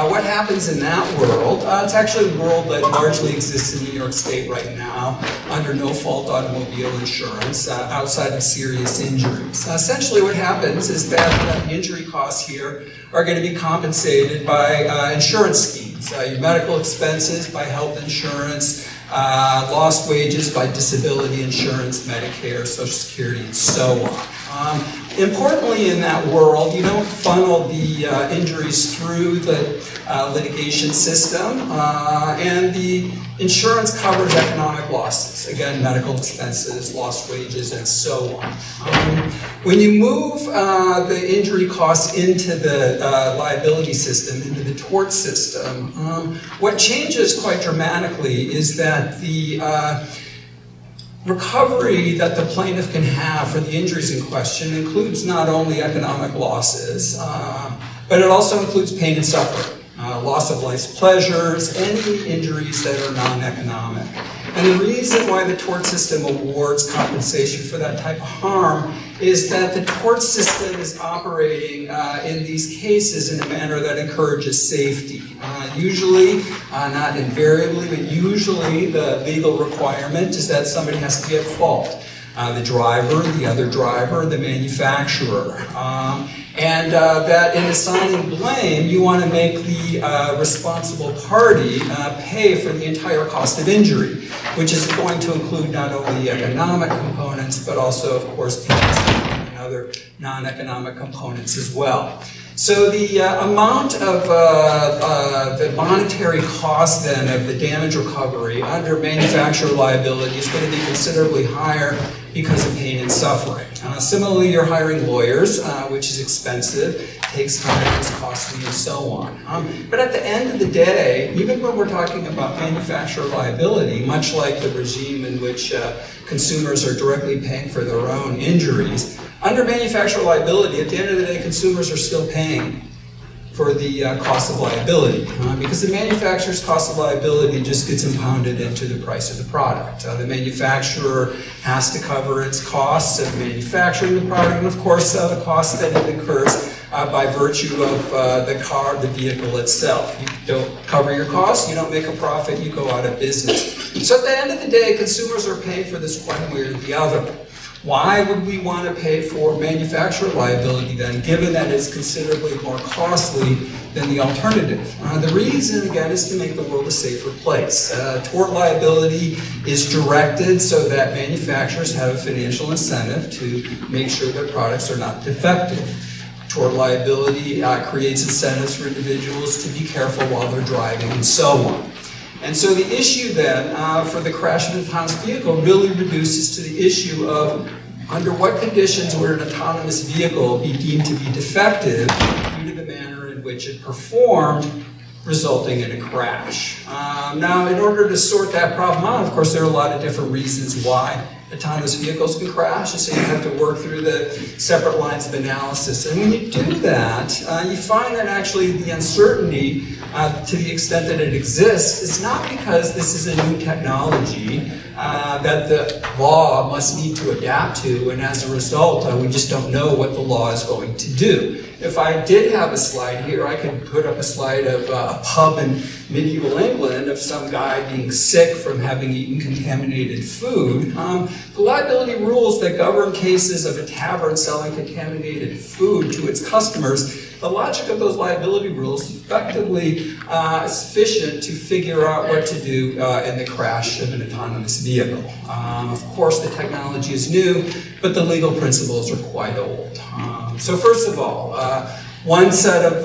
S4: What happens in that world? It's actually a world that largely exists in New York State right now under no-fault automobile insurance outside of serious injuries. Essentially what happens is that the injury costs here are going to be compensated by insurance schemes. Your medical expenses by health insurance, lost wages by disability insurance, Medicare, Social Security, and so on. Importantly, in that world, you don't funnel the injuries through the litigation system, and the insurance covers economic losses. Again, medical expenses, lost wages, and so on. When you move the injury costs into the liability system, into the tort system, what changes quite dramatically is that the recovery that the plaintiff can have for the injuries in question includes not only economic losses, but it also includes pain and suffering, loss of life's pleasures, any injuries that are non-economic. And the reason why the tort system awards compensation for that type of harm is that the tort system is operating in these cases in a manner that encourages safety. Usually, not invariably, but usually the legal requirement is that somebody has to be at fault. The driver, the other driver, the manufacturer. And that in assigning blame, you want to make the responsible party pay for the entire cost of injury, which is going to include not only economic components, but also, of course, and other non-economic components as well. So the amount of the monetary cost then of the damage recovery under manufacturer liability is going to be considerably higher because of pain and suffering. Similarly, you're hiring lawyers, which is expensive, takes time, is costly, and so on. But at the end of the day, even when we're talking about manufacturer liability, much like the regime in which consumers are directly paying for their own injuries, under manufacturer liability, at the end of the day, consumers are still paying for the cost of liability, because the manufacturer's cost of liability just gets impounded into the price of the product. The manufacturer has to cover its costs of manufacturing the product, and of course the costs that it incurs by virtue of the vehicle itself. You don't cover your costs, you don't make a profit, you go out of business. So at the end of the day, consumers are paying for this one way or the other. Why would we want to pay for manufacturer liability then, given that it's considerably more costly than the alternative? The reason, again, is to make the world a safer place. Tort liability is directed so that manufacturers have a financial incentive to make sure their products are not defective. Tort liability creates incentives for individuals to be careful while they're driving and so on. And so the issue then for the crash of an autonomous vehicle really reduces to the issue of under what conditions would an autonomous vehicle be deemed to be defective due to the manner in which it performed, resulting in a crash. Now, in order to sort that problem out, of course, there are a lot of different reasons why autonomous vehicles can crash, and so you have to work through the separate lines of analysis. And when you do that, you find that actually the uncertainty, to the extent that it exists, is not because this is a new technology that the law must need to adapt to, and as a result, we just don't know what the law is going to do. If I did have a slide here, I could put up a slide of a pub in medieval England of some guy being sick from having eaten contaminated food. The liability rules that govern cases of a tavern selling contaminated food to its customers the logic of those liability rules is effectively sufficient to figure out what to do in the crash of an autonomous vehicle. Of course, the technology is new, but the legal principles are quite old. So first of all, one set of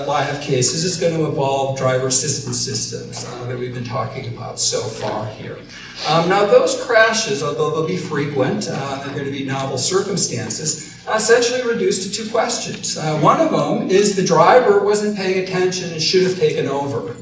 S4: line of cases is going to involve driver assistance systems that we've been talking about so far here. Now those crashes, although they'll be frequent, they're going to be novel circumstances, essentially reduced to two questions. One of them is the driver wasn't paying attention and should have taken over.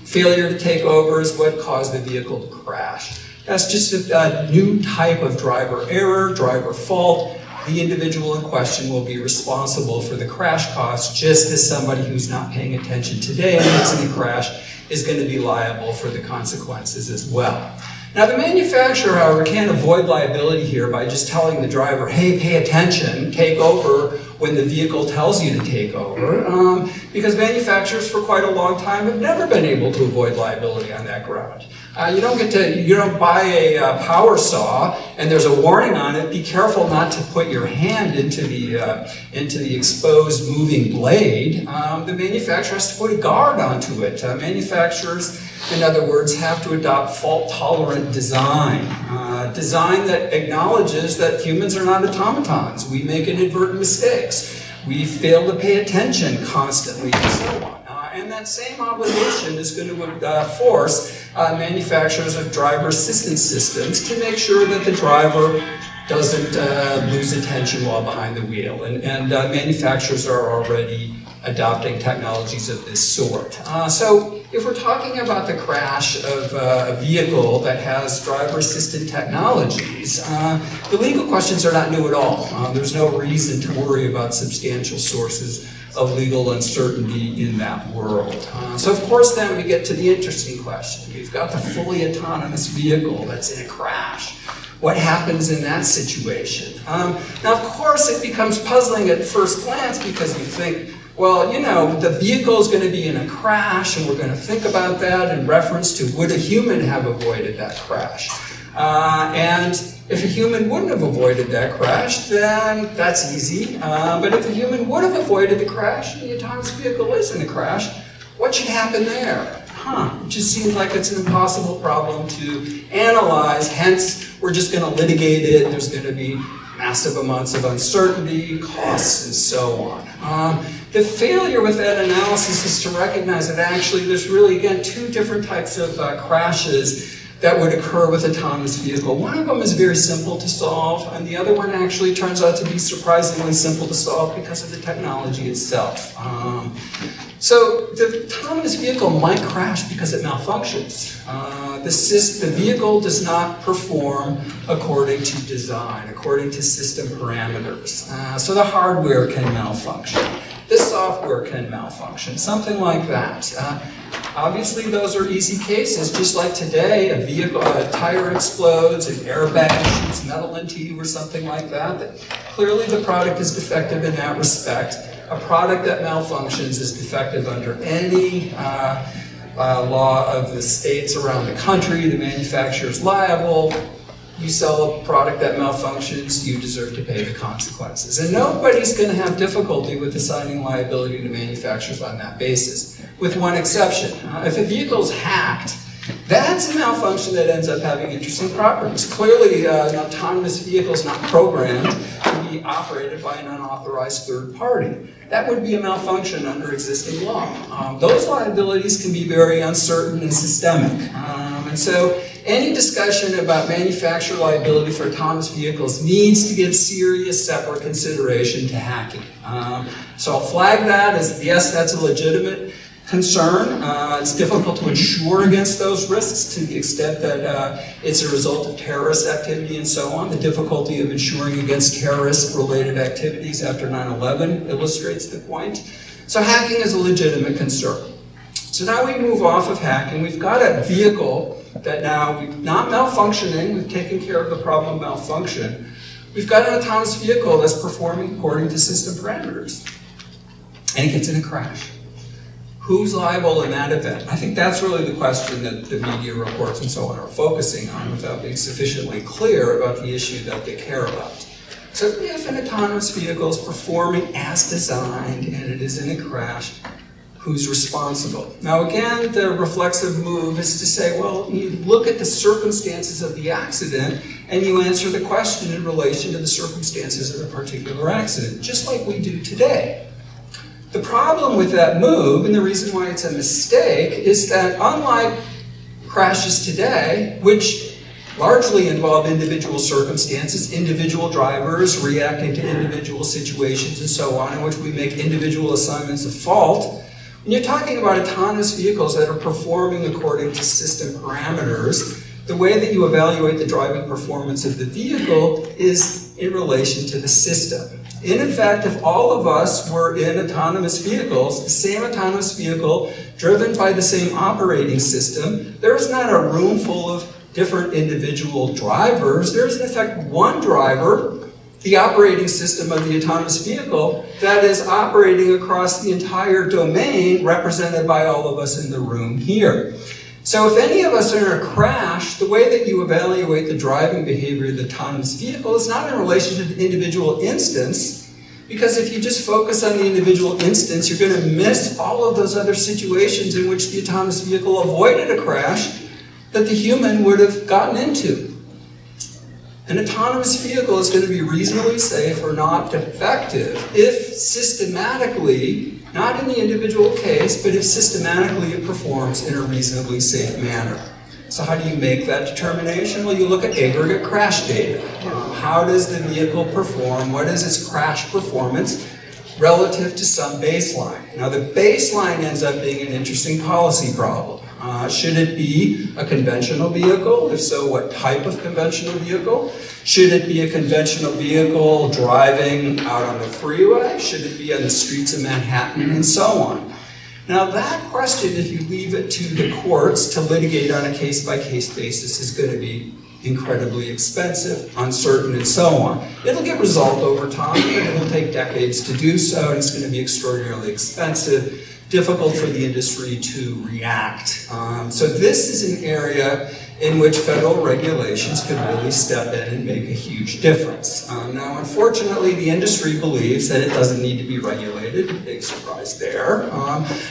S4: Failure to take over is what caused the vehicle to crash. That's just a new type of driver error, driver fault. The individual in question will be responsible for the crash costs, just as somebody who's not paying attention today and gets in a crash is going to be liable for the consequences as well. Now, the manufacturer, however, can't avoid liability here by just telling the driver, hey, pay attention, take over when the vehicle tells you to take over, because manufacturers for quite a long time have never been able to avoid liability on that ground. You don't buy a power saw and there's a warning on it, be careful not to put your hand into the exposed moving blade. The manufacturer has to put a guard onto it. Manufacturers, in other words, have to adopt fault-tolerant design. Design that acknowledges that humans are not automatons. We make inadvertent mistakes. We fail to pay attention constantly and so on. And that same obligation is going to force manufacturers of driver assistance systems to make sure that the driver doesn't lose attention while behind the wheel. And manufacturers are already adopting technologies of this sort. So if we're talking about the crash of a vehicle that has driver assisted technologies, the legal questions are not new at all. There's no reason to worry about substantial sources of legal uncertainty in that world. So of course then we get to the interesting question. We've got the fully autonomous vehicle that's in a crash. What happens in that situation? Now of course it becomes puzzling at first glance because you think, well, you know, the vehicle is going to be in a crash and we're going to think about that in reference to would a human have avoided that crash? And if a human wouldn't have avoided that crash, then that's easy. But if a human would have avoided the crash and the autonomous vehicle is in a crash, what should happen there? It just seems like it's an impossible problem to analyze, hence we're just going to litigate it. There's going to be massive amounts of uncertainty, costs, and so on. The failure with that analysis is to recognize that actually there's really, again, two different types of crashes that would occur with autonomous vehicle. One of them is very simple to solve, and the other one actually turns out to be surprisingly simple to solve because of the technology itself. So the autonomous vehicle might crash because it malfunctions. The vehicle does not perform according to design, according to system parameters. So the hardware can malfunction. The software can malfunction, something like that. Obviously, those are easy cases. Just like today, a tire explodes, an airbag shoots metal into you or something like that. Clearly, the product is defective in that respect. A product that malfunctions is defective under any law of the states around the country. The manufacturer is liable. You sell a product that malfunctions, you deserve to pay the consequences. And nobody's going to have difficulty with assigning liability to manufacturers on that basis, with one exception. If a vehicle's hacked, that's a malfunction that ends up having interesting properties. Clearly, an autonomous vehicle is not programmed to be operated by an unauthorized third party. That would be a malfunction under existing law. Those liabilities can be very uncertain and systemic. And so any discussion about manufacturer liability for autonomous vehicles needs to give serious separate consideration to hacking. So I'll flag that as, yes, that's a legitimate concern. It's difficult to insure against those risks to the extent that it's a result of terrorist activity and so on. The difficulty of insuring against terrorist-related activities after 9/11 illustrates the point. So hacking is a legitimate concern. So now we move off of hacking. We've got a vehicle that now, not malfunctioning, we've taken care of the problem of malfunction. We've got an autonomous vehicle that's performing according to system parameters. And it gets in a crash. Who's liable in that event? I think that's really the question that the media reports and so on are focusing on without being sufficiently clear about the issue that they care about. So if an autonomous vehicle is performing as designed and it is in a crash, who's responsible? Now again, the reflexive move is to say, well, you look at the circumstances of the accident and you answer the question in relation to the circumstances of the particular accident, just like we do today. The problem with that move, and the reason why it's a mistake, is that unlike crashes today, which largely involve individual circumstances, individual drivers reacting to individual situations and so on, in which we make individual assignments of fault, when you're talking about autonomous vehicles that are performing according to system parameters, the way that you evaluate the driving performance of the vehicle is in relation to the system. In effect, if all of us were in autonomous vehicles, the same autonomous vehicle driven by the same operating system, there is not a room full of different individual drivers. There is in effect one driver, the operating system of the autonomous vehicle, that is operating across the entire domain represented by all of us in the room here. So if any of us are in a crash, the way that you evaluate the driving behavior of the autonomous vehicle is not in relation to the individual instance, because if you just focus on the individual instance, you're going to miss all of those other situations in which the autonomous vehicle avoided a crash that the human would have gotten into. An autonomous vehicle is going to be reasonably safe or not defective if systematically, not in the individual case, but if systematically it performs in a reasonably safe manner. So how do you make that determination? Well, you look at aggregate crash data. How does the vehicle perform? What is its crash performance relative to some baseline? Now the baseline ends up being an interesting policy problem. Should it be a conventional vehicle? If so, what type of conventional vehicle? Should it be a conventional vehicle driving out on the freeway? Should it be on the streets of Manhattan, and so on? Now that question, if you leave it to the courts to litigate on a case-by-case basis, is going to be incredibly expensive, uncertain, and so on. It'll get resolved over time, but it'll take decades to do so, and it's going to be extraordinarily expensive, difficult for the industry to react. So this is an area in which federal regulations could really step in and make a huge difference. Now, unfortunately, the industry believes that it doesn't need to be regulated, big surprise there,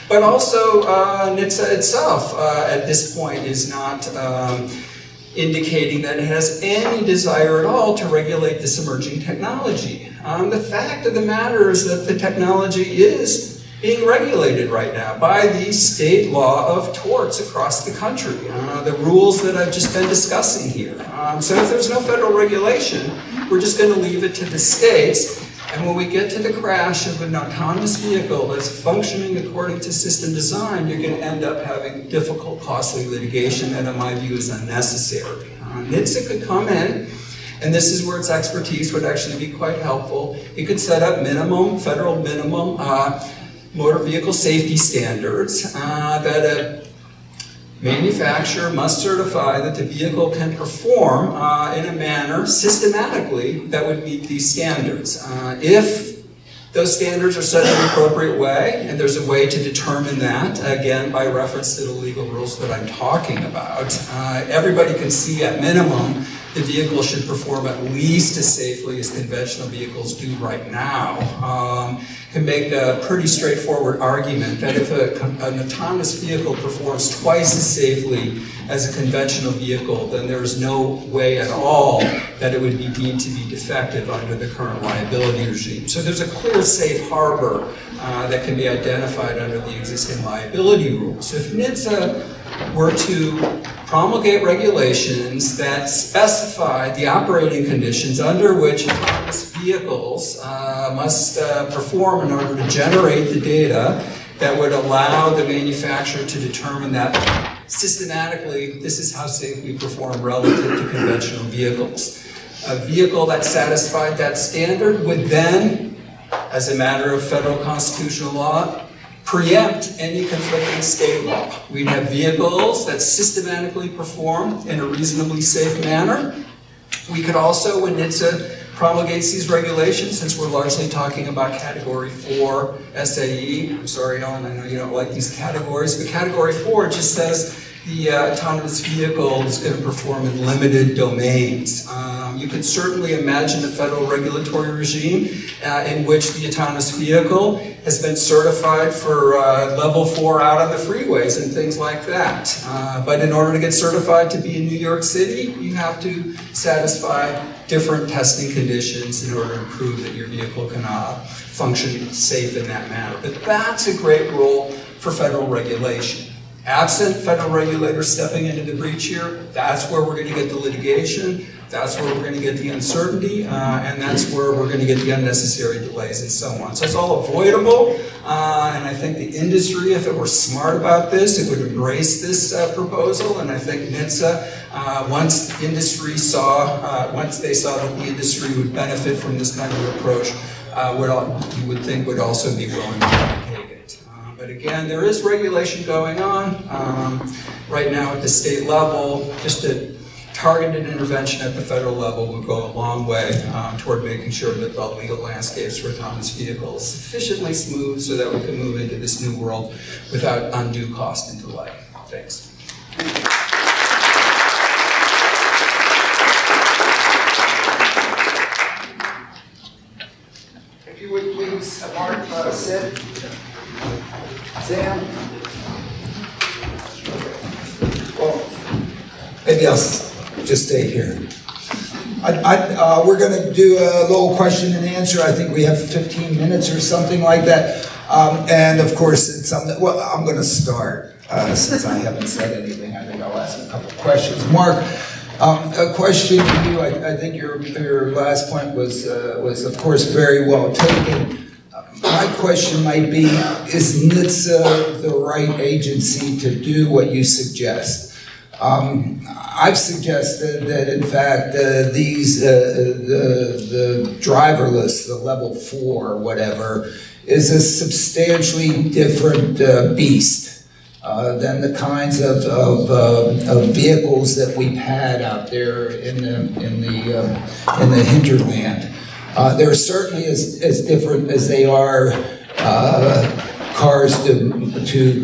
S4: but also NHTSA itself at this point is not indicating that it has any desire at all to regulate this emerging technology. The fact of the matter is that the technology is being regulated right now by the state law of torts across the country, the rules that I've just been discussing here. So if there's no federal regulation, we're just going to leave it to the states, and when we get to the crash of an autonomous vehicle that's functioning according to system design, you're going to end up having difficult, costly litigation that, in my view, is unnecessary. NHTSA could come in, and this is where its expertise would actually be quite helpful. It could set up federal minimum motor vehicle safety standards that a manufacturer must certify that the vehicle can perform in a manner systematically that would meet these standards. If those standards are set in an appropriate way, and there's a way to determine that, again, by reference to the legal rules that I'm talking about, everybody can see at minimum the vehicle should perform at least as safely as conventional vehicles do right now. Can make a pretty straightforward argument that if an autonomous vehicle performs twice as safely as a conventional vehicle, then there is no way at all that it would be deemed to be defective under the current liability regime. So there's a clear safe harbor that can be identified under the existing liability rules. So if NHTSA were to promulgate regulations that specify the operating conditions under which autonomous vehicles must perform in order to generate the data that would allow the manufacturer to determine that systematically this is how safe we perform relative to conventional vehicles. A vehicle that satisfied that standard would then, as a matter of federal constitutional law, preempt any conflicting state law. We'd have vehicles that systematically perform in a reasonably safe manner. We could also, when NHTSA promulgates these regulations, since we're largely talking about Category 4 SAE, I'm sorry, Alan, I know you don't like these categories, but Category 4 just says the autonomous vehicle is going to perform in limited domains. You You could certainly imagine a federal regulatory regime in which the autonomous vehicle has been certified for level 4 out on the freeways and things like that. But in order to get certified to be in New York City, you have to satisfy different testing conditions in order to prove that your vehicle can function safe in that manner. But that's a great role for federal regulation. Absent federal regulators stepping into the breach here, that's where we're going to get the litigation, that's where we're going to get the uncertainty, and that's where we're going to get the unnecessary delays and so on. So it's all avoidable, and I think the industry, if it were smart about this, it would embrace this proposal, and I think NHTSA, once they saw that the industry would benefit from this kind of approach, you would think would also be willing to take it. But again, there is regulation going on right now at the state level. Just a targeted intervention at the federal level will go a long way toward making sure that the legal landscapes for autonomous vehicles is sufficiently smooth so that we can move into this new world without undue cost and delay. Thanks.
S1: If you would please, Mark, sit. Sam? Well, maybe I'll just stay here. We're going to do a little question and answer. I think we have 15 minutes or something like that. And of course, it's something, well, I'm going to start since I haven't said anything. I think I'll ask a couple of questions. Mark, a question to you. I think your last point was of course very well taken. My question might be, is NHTSA the right agency to do what you suggest? I've suggested that in fact the driverless, the level 4 or whatever, is a substantially different beast than the kinds of vehicles that we've had out there in the hinterland. They're certainly as different as they are cars to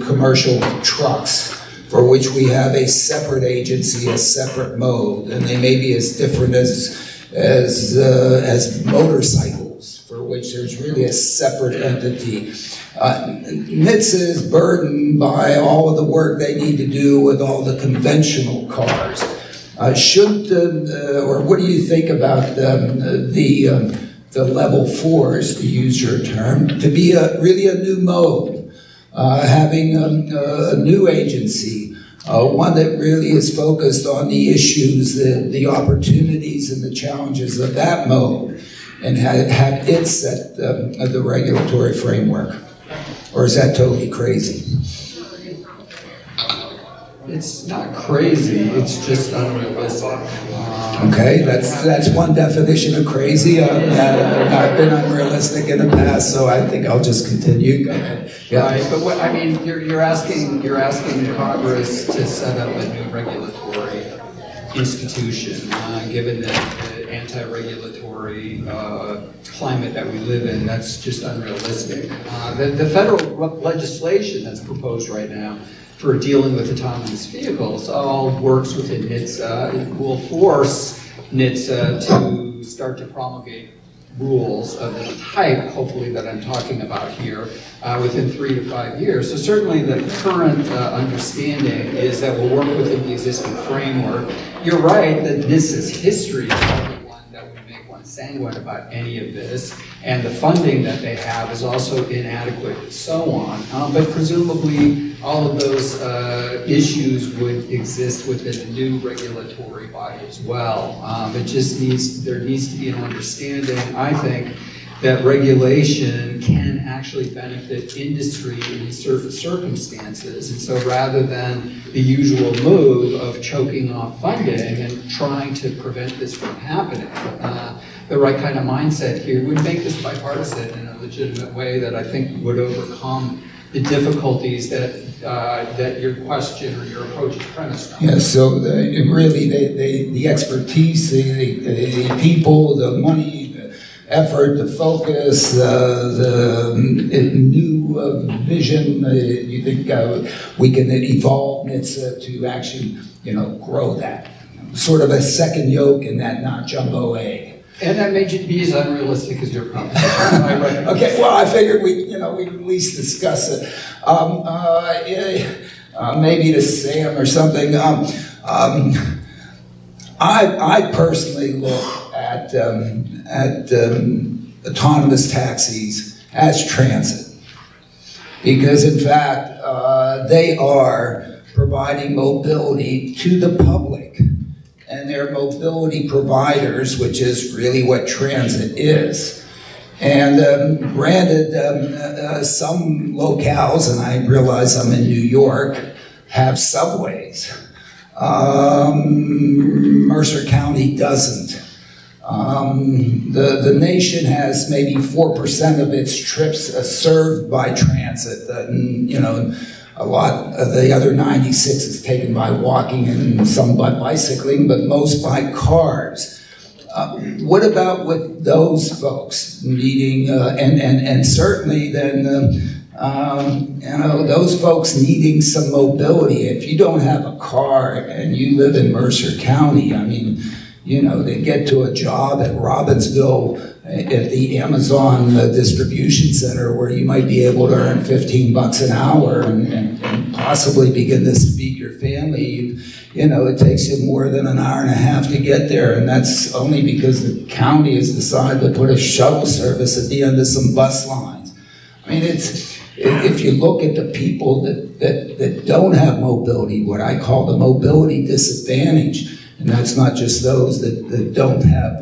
S1: commercial trucks, for which we have a separate agency, a separate mode, and they may be as different as motorcycles, for which there's really a separate entity. NHTSA is burdened by all of the work they need to do with all the conventional cars. Or what do you think about the level 4s, to use your term, to be really a new mode, having a new agency, one that really is focused on the issues, the opportunities and the challenges of that mode, and have it set the regulatory framework? Or is that totally crazy?
S4: It's not crazy, it's just unrealistic.
S1: Okay, that's one definition of crazy. I've been unrealistic in the past, so I think I'll just continue. Go ahead. Yeah.
S4: Right, but what, I mean, you're asking Congress to set up a new regulatory institution, given that the anti-regulatory climate that we live in, that's just unrealistic. The federal legislation that's proposed right now for dealing with autonomous vehicles all works within NHTSA. It will force NHTSA to start to promulgate rules of the type, hopefully, that I'm talking about here within 3 to 5 years. So certainly the current understanding is that we'll work within the existing framework. You're right that NHTSA's history is probably one that would make one sanguine about any of this, and the funding that they have is also inadequate and so on. But presumably all of those issues would exist within the new regulatory body as well. There needs to be an understanding, I think, that regulation can actually benefit industry in certain circumstances. And so rather than the usual move of choking off funding and trying to prevent this from happening, the right kind of mindset here would make this bipartisan in a legitimate way that I think would overcome the difficulties that your question or your approach is premised on.
S1: Yeah, so really the expertise, the people, the money, the effort, the focus, the new vision, you think we can evolve NHTSA to actually, grow that? sort of a second yolk in that not jumbo egg.
S4: And that may be as unrealistic as your proposition.
S1: Okay, well, I figured we at least discuss it. Maybe to Sam or something. I personally look at autonomous taxis as transit, because in fact they are providing mobility to the public, and they're mobility providers, which is really what transit is. And granted, some locales, and I realize I'm in New York, have subways. Mercer County doesn't. The nation has maybe 4% of its trips served by transit. A lot of the other 96 is taken by walking and some by bicycling, but most by cars. What about with those folks needing, and certainly then, those folks needing some mobility? If you don't have a car and you live in Mercer County, I mean, they get to a job at Robbinsville at the Amazon distribution center where you might be able to earn $15 an hour and possibly begin to feed your family. It takes you more than an hour and a half to get there, and that's only because the county has decided to put a shuttle service at the end of some bus lines. I mean, if you look at the people that don't have mobility, what I call the mobility disadvantage, and that's not just those that don't have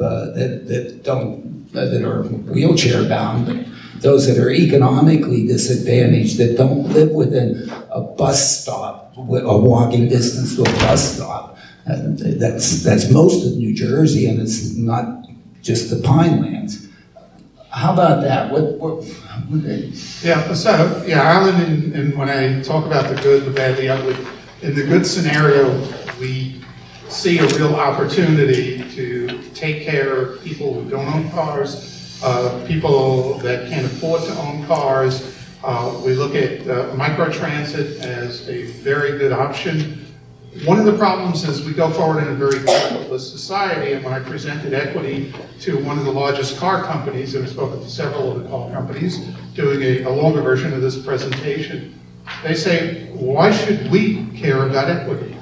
S1: that are wheelchair bound, but those that are economically disadvantaged, that don't live within a bus stop, a walking distance to a bus stop. That's most of New Jersey, and it's not just the Pinelands. How about that?
S2: Alan, and when I talk about the good, the bad, the ugly, in the good scenario, we see a real opportunity to take care of people who don't own cars, people that can't afford to own cars. We look at microtransit as a very good option. One of the problems is we go forward in a very capitalist society, and when I presented equity to one of the largest car companies, and I've spoken to several of the car companies doing a longer version of this presentation, they say, why should we care about equity?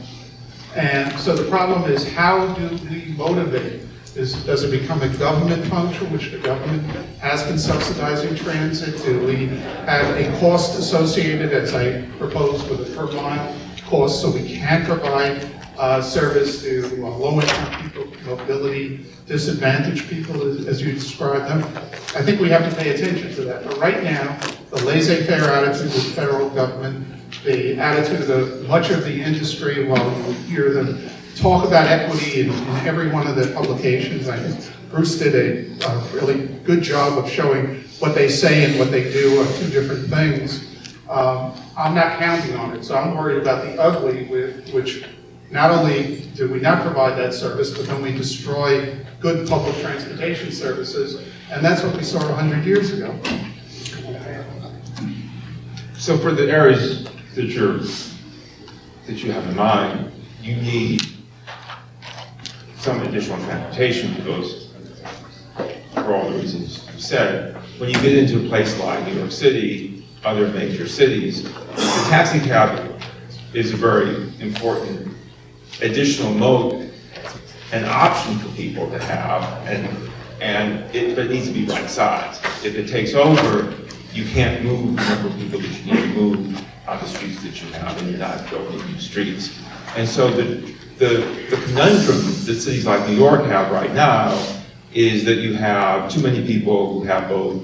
S2: And so the problem is, how do we motivate? Does it become a government function, which the government has been subsidizing transit? Do we have a cost associated, as I proposed, with a per mile cost, so we can provide service to low-income people, mobility disadvantaged people, as you described them? I think we have to pay attention to that. But right now, the laissez-faire attitude of the federal government, the attitude of much of the industry, while you hear them talk about equity in every one of their publications. I think Bruce did a really good job of showing what they say and what they do are two different things. I'm not counting on it, so I'm worried about the ugly, which not only do we not provide that service, but then we destroy good public transportation services, and that's what we saw 100 years ago.
S3: So for the areas that you have in mind, you need some additional transportation for those, for all the reasons you said. When you get into a place like New York City, other major cities, the taxi cab is a very important additional mode, an option for people to have, but it needs to be right size. If it takes over, you can't move the number of people that you need to move on the streets that you have, and you're not building new streets. And so the conundrum that cities like New York have right now is that you have too many people who have both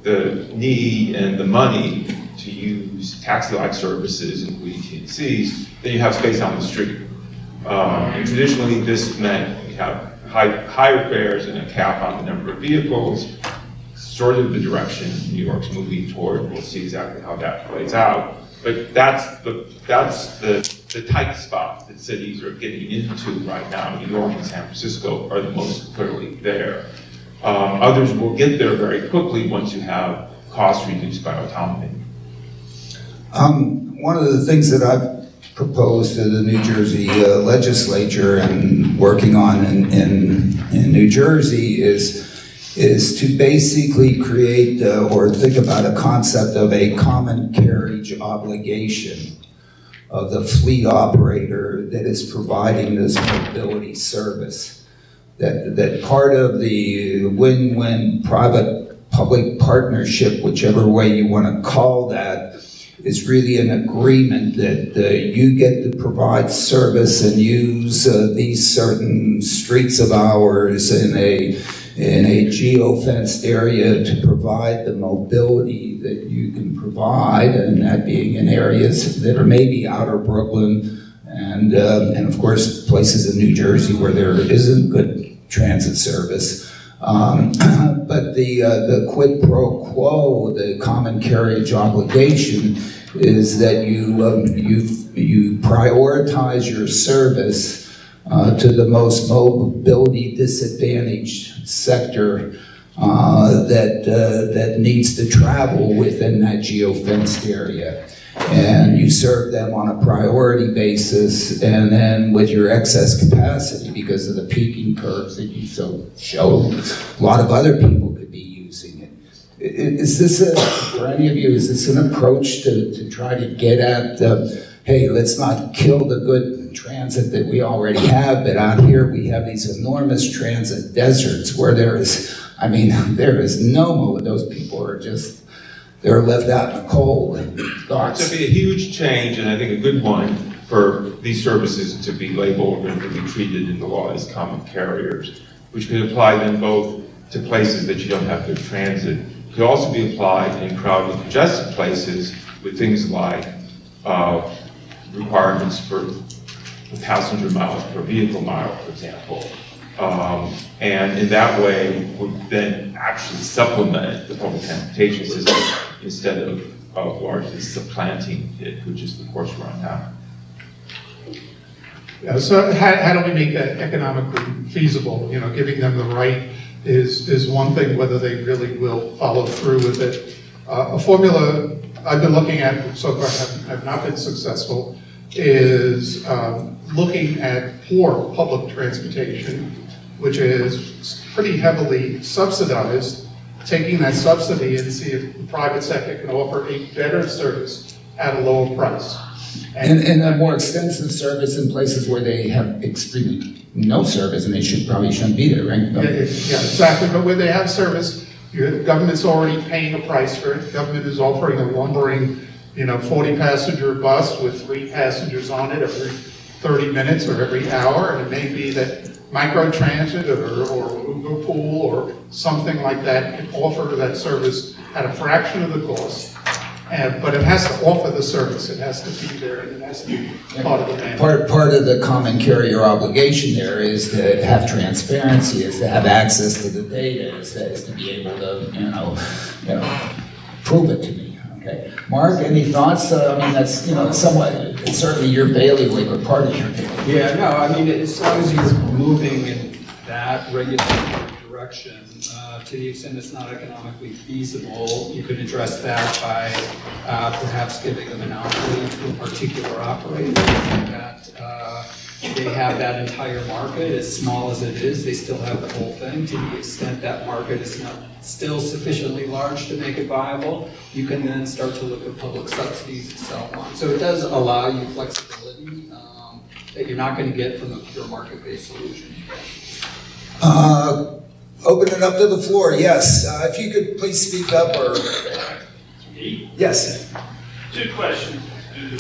S3: the need and the money to use taxi-like services, including TNCs, then you have space on the street. And traditionally, this meant you have higher fares and a cap on the number of vehicles, sort of the direction New York's moving toward. We'll see exactly how that plays out. But that's the tight spot that cities are getting into right now. New York and San Francisco are the most clearly there. Others will get there very quickly once you have costs reduced by autonomy.
S1: One of the things that I've proposed to the New Jersey legislature and working on in New Jersey is to basically create or think about a concept of a common carriage obligation of the fleet operator that is providing this mobility service. That part of the win-win private-public partnership, whichever way you want to call that, is really an agreement that you get to provide service and use these certain streets of ours in a geo-fenced area to provide the mobility that you can provide, and that being in areas that are maybe outer Brooklyn and of course places in New Jersey where there isn't good transit service. But the quid pro quo, the common carriage obligation, is that you prioritize your service to the most mobility disadvantaged sector that needs to travel within that geo-fenced area. And you serve them on a priority basis, and then with your excess capacity, because of the peaking curves that you show, a lot of other people could be using it. Is this, for any of you, is this an approach to try to get at, hey, let's not kill the good transit that we already have, but out here we have these enormous transit deserts where there is no, those people are just, they're left out in the cold.
S3: It's to be a huge change, and I think a good one, for these services to be labeled and to be treated in the law as common carriers, which could apply then both to places that you don't have good transit. It could also be applied in crowded, congested places with things like requirements for passenger miles per vehicle mile, for example. And in that way would then actually supplement the public transportation system instead of largely supplanting it, which is the course we're on now.
S2: Yeah, so how do we make that economically feasible? You know, giving them the right is one thing, whether they really will follow through with it. A formula I've been looking at so far, have not been successful, is looking at poor public transportation, which is pretty heavily subsidized, taking that subsidy and see if the private sector can offer a better service at a lower price.
S1: And a more extensive service in places where they have extremely no service, and they probably shouldn't be there, right?
S2: Yeah, exactly. But where they have service, the government's already paying a price for it. The government is offering a lumbering, 40-passenger bus with 3 passengers on it every 30 minutes or every hour, and it may be that microtransit or Uber Pool or something like that can offer that service at a fraction of the cost. But it has to offer the service. It has to be there, and it has to be part of the mandate.
S1: Part of the common carrier obligation there is to have transparency, is to have access to the data, is to be able to, prove it to me. Okay, Mark, any thoughts? That's somewhat. It's certainly your bailiwick, or part of your bailiwick.
S4: Yeah, no, as long as you're moving in that regulatory direction, to the extent it's not economically feasible, you could address that by perhaps giving a monopoly to a particular operator, that they have that entire market. As small as it is, they still have the whole thing. To the extent that market is not still sufficiently large to make it viable, you can then start to look at public subsidies and so on. So it does allow you flexibility that you're not going to get from a pure market-based solution.
S1: Open it up to the floor, yes. If you could please speak up, or...
S5: Me?
S1: Yes.
S5: 2 questions to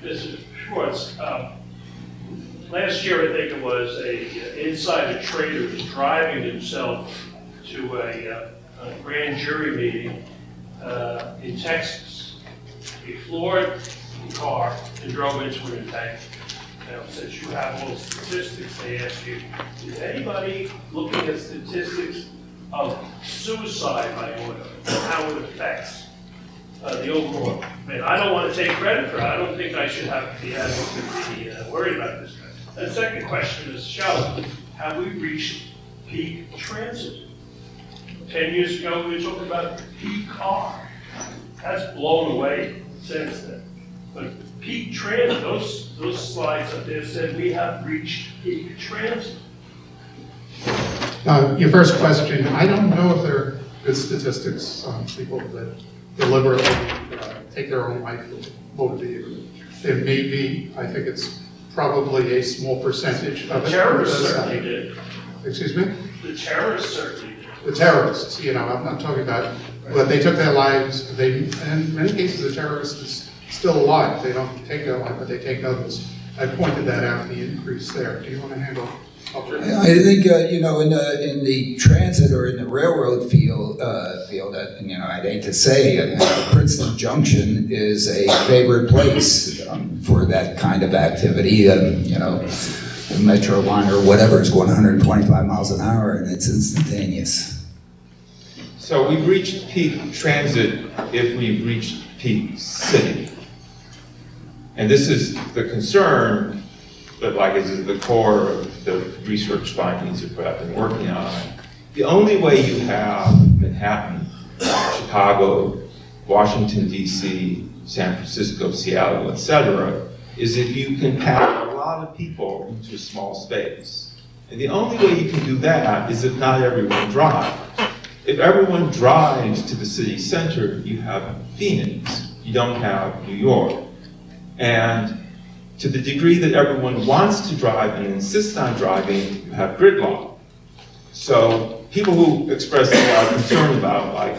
S5: Mr. Schwartz. Last year, I think it was, a insider trader was driving himself to a grand jury meeting in Texas. He floored the car and drove into an embankment. Now, since you have all the statistics, they ask you, is anybody looking at statistics of suicide by auto and how it affects the overall? I don't want to take credit for it. I don't think I should be worried about this. And the second question is, Schaller, have we reached peak transit? 10 years ago, we were talking about peak car. That's blown away since then. But peak transit, those slides up there said we have reached peak transit.
S2: Your first question, I don't know if there are good statistics on people that deliberately take their own life with motor vehicle. There may be, I think it's probably a small percentage of it.
S5: The terrorists certainly did.
S2: Excuse me?
S5: The terrorists certainly did.
S2: The terrorists, I'm talking about, but they took their lives, and in many cases the terrorist is still alive. They don't take their life, but they take others. I pointed that out, the increase there. Do you want to handle?
S1: I think in the transit or in the railroad field, I'd hate to say, Princeton Junction is a favorite place for that kind of activity. The metro line or whatever is going 125 miles an hour, and it's instantaneous.
S3: So we've reached peak transit if we've reached peak city. And this is the concern that is at the core of the research findings that I've been working on. The only way you have Manhattan, Chicago, Washington, D.C., San Francisco, Seattle, etc., is if you can pack a lot of people into a small space. And the only way you can do that is if not everyone drives. If everyone drives to the city center, you have Phoenix. You don't have New York. And to the degree that everyone wants to drive and insists on driving, you have gridlock. So people who express a lot of concern about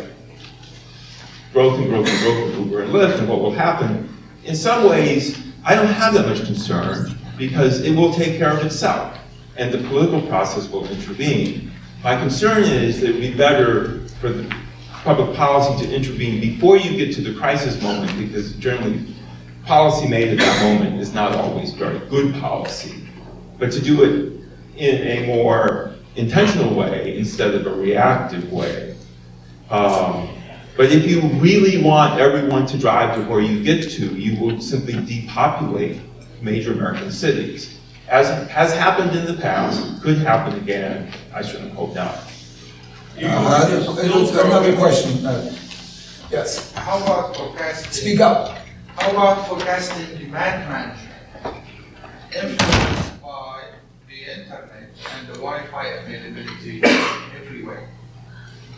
S3: growth of Uber and Lyft and what will happen, in some ways, I don't have that much concern because it will take care of itself and the political process will intervene. My concern is that it would be better for the public policy to intervene before you get to the crisis moment, because generally policy made at that moment is not always very good policy, but to do it in a more intentional way instead of a reactive way. But if you really want everyone to drive to where you get to, you will simply depopulate major American cities. As has happened in the past, could happen again, I certainly hope not.
S1: Another question. Yes.
S6: How about forecasting?
S1: Speak up.
S6: How about forecasting demand management, influenced by the internet and the Wi-Fi availability everywhere?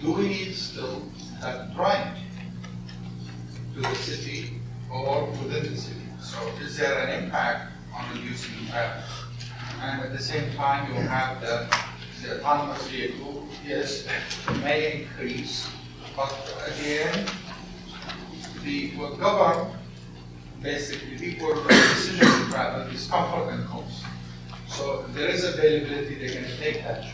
S6: Do we need still that drive to the city or within the city? So is there an impact on reducing traffic? And at the same time, you have the autonomous vehicle, yes, may increase, but again, will govern basically people's decision to travel is comfort and cost. So if there is availability, they can take that choice.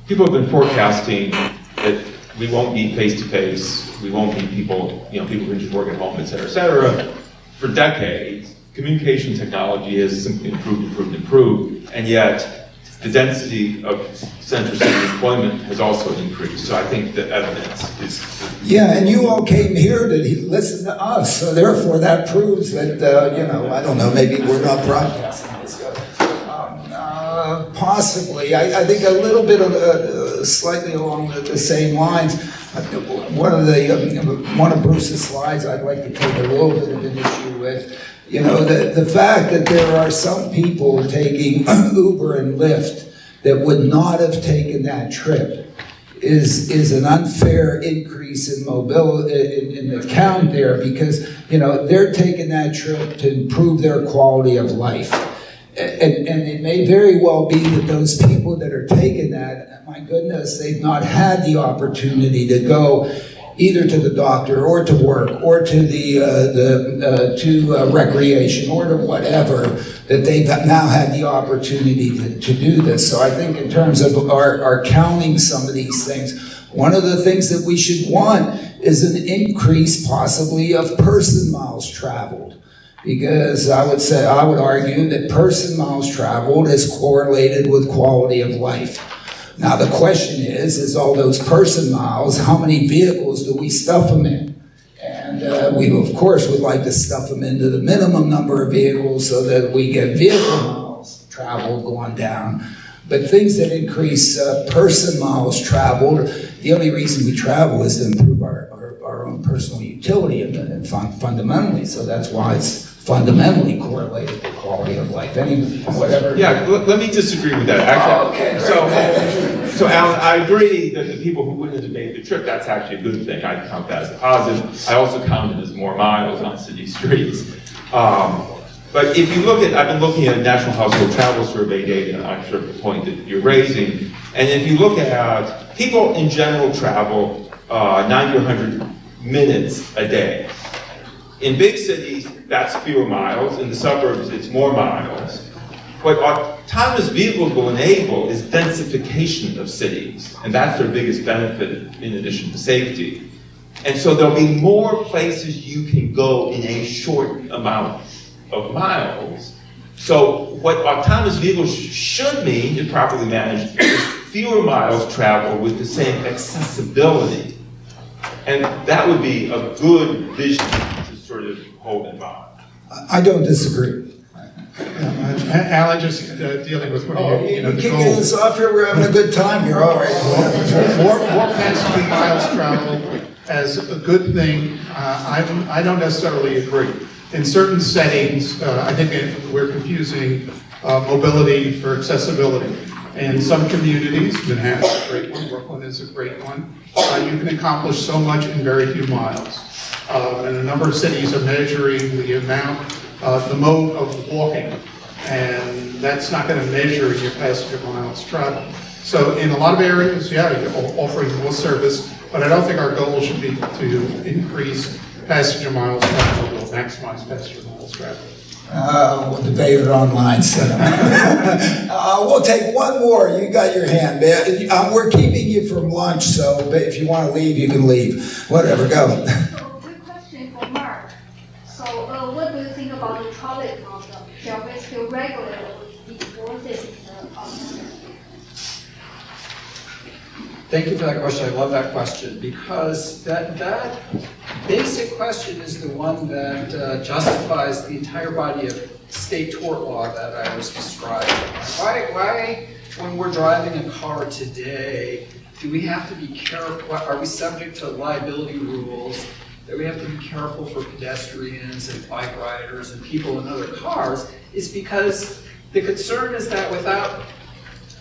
S3: People have been forecasting that we won't be face-to-face, we won't be people can just work at home, et cetera, for decades. Communication technology has simply improved, and yet the density of center city employment has also increased. So I think the evidence is...
S1: Yeah, and you all came here to listen to us, so therefore that proves that, I don't know, maybe we're not broadcasting this stuff. Possibly. I think a little bit of slightly along the same lines. One of Bruce's slides I'd like to take a little bit of an issue with. The fact that there are some people taking Uber and Lyft that would not have taken that trip is an unfair increase in mobility in the count there, because they're taking that trip to improve their quality of life. And it may very well be that those people that are taking that, my goodness, they've not had the opportunity to go either to the doctor or to work or to recreation or to whatever, that they've now had the opportunity to do this. So I think in terms of our counting some of these things, one of the things that we should want is an increase possibly of person miles traveled. Because I would argue that person miles traveled is correlated with quality of life. Now the question is all those person miles, how many vehicles do we stuff them in? And we of course would like to stuff them into the minimum number of vehicles so that we get vehicle miles traveled going down. But things that increase person miles traveled, the only reason we travel is to improve our our own personal utility and fundamentally. So that's why it's fundamentally correlated to quality of life. Whatever.
S3: Yeah, let me disagree with that. Actually, so Alan, I agree that the people who wouldn't have made the trip, that's actually a good thing. I count that as a positive. I also count it as more miles on city streets. But if you look at, I've been looking at National Household Travel Survey data, and I'm sure the point that you're raising, and if you look at people in general travel 90 or 100 minutes a day. In big cities, that's fewer miles. In the suburbs, it's more miles. What autonomous vehicles will enable is densification of cities, and that's their biggest benefit in addition to safety. And so there'll be more places you can go in a short amount of miles. So what autonomous vehicles should mean, if properly managed, is fewer miles traveled with the same accessibility. And that would be a good vision to sort of hold in mind.
S1: I don't disagree.
S2: Alan, just dealing with what the
S1: kicking
S2: goal.
S1: this off here, we're having a good time here, all right.
S2: More passenger miles traveled as a good thing, I don't necessarily agree. In certain settings, I think we're confusing mobility for accessibility. In some communities, Manhattan's a great one, Brooklyn is a great one, you can accomplish so much in very few miles. And a number of cities are measuring the amount, the mode of walking, and that's not going to measure your passenger miles traveled. So in a lot of areas, yeah, you're offering more service, but I don't think our goal should be to increase passenger miles traveled or maximize passenger miles traveled.
S1: We'll debate it online, so. We'll take one more. You got your hand, man. We're keeping you from lunch, so if you want to leave, you can leave. Whatever, go.
S7: So, good question for Mark. So, what do you think about the trolley problem? Shall we still regularly enforce it in the alternative?
S4: Thank you for that question. I love that question because that basic question is the one that justifies the entire body of state tort law that I was describing. Why, when we're driving a car today, do we have to be careful? Are we subject to liability rules that we have to be careful for pedestrians and bike riders and people in other cars? Is because the concern is that without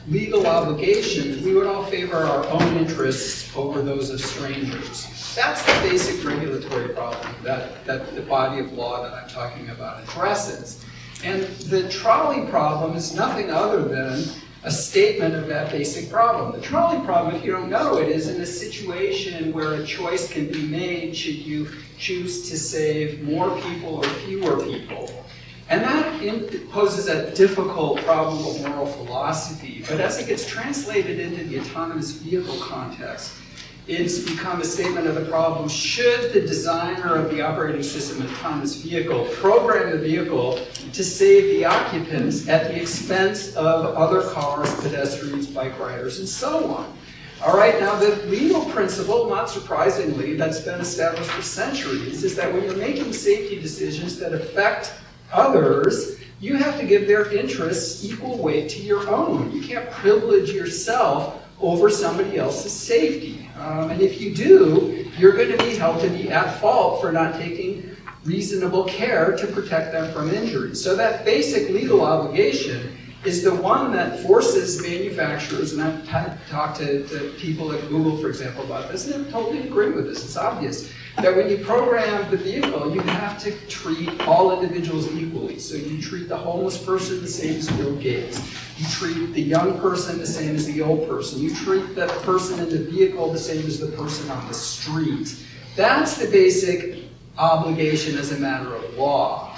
S4: legal obligations, we would all favor our own interests over those of strangers. That's the basic regulatory problem that the body of law that I'm talking about addresses. And the trolley problem is nothing other than a statement of that basic problem. The trolley problem, if you don't know it, is in a situation where a choice can be made should you choose to save more people or fewer people. And that poses a difficult problem of moral philosophy, but as it gets translated into the autonomous vehicle context, it's become a statement of the problem: should the designer of the operating system of an autonomous vehicle program the vehicle to save the occupants at the expense of other cars, pedestrians, bike riders, and so on? All right, now the legal principle, not surprisingly, that's been established for centuries is that when you're making safety decisions that affect others, you have to give their interests equal weight to your own. You can't privilege yourself over somebody else's safety. And if you do, you're going to be held to be at fault for not taking reasonable care to protect them from injury. So that basic legal obligation is the one that forces manufacturers, and I've talked to people at Google, for example, about this, and they totally agree with this. It's obvious that when you program the vehicle, you have to treat all individuals equally. So you treat the homeless person the same as Bill Gates. You treat the young person the same as the old person. You treat the person in the vehicle the same as the person on the street. That's the basic obligation as a matter of law.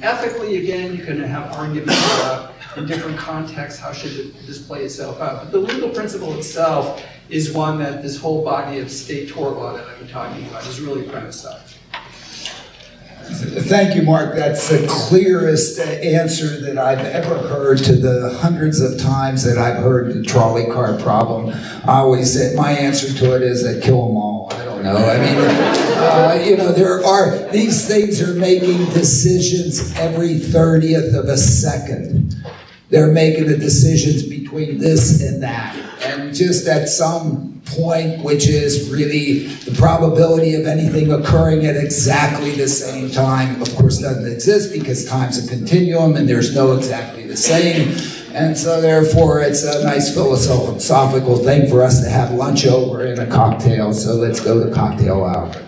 S4: Ethically, again, you can have arguments about in different contexts how should this play itself out. But the legal principle itself is one that this whole body of state tort law that I've been talking about is really premised on.
S1: Thank you, Mark. That's the clearest answer that I've ever heard to the hundreds of times that I've heard the trolley car problem. I always said my answer to it is kill them all. I don't know. I mean, these things are making decisions every 30th of a second. They're making the decisions between this and that. And just at some point, which is really the probability of anything occurring at exactly the same time, of course, doesn't exist because time's a continuum and there's no exactly the same. And so therefore it's a nice philosophical thing for us to have lunch over and a cocktail. So let's go to cocktail hour.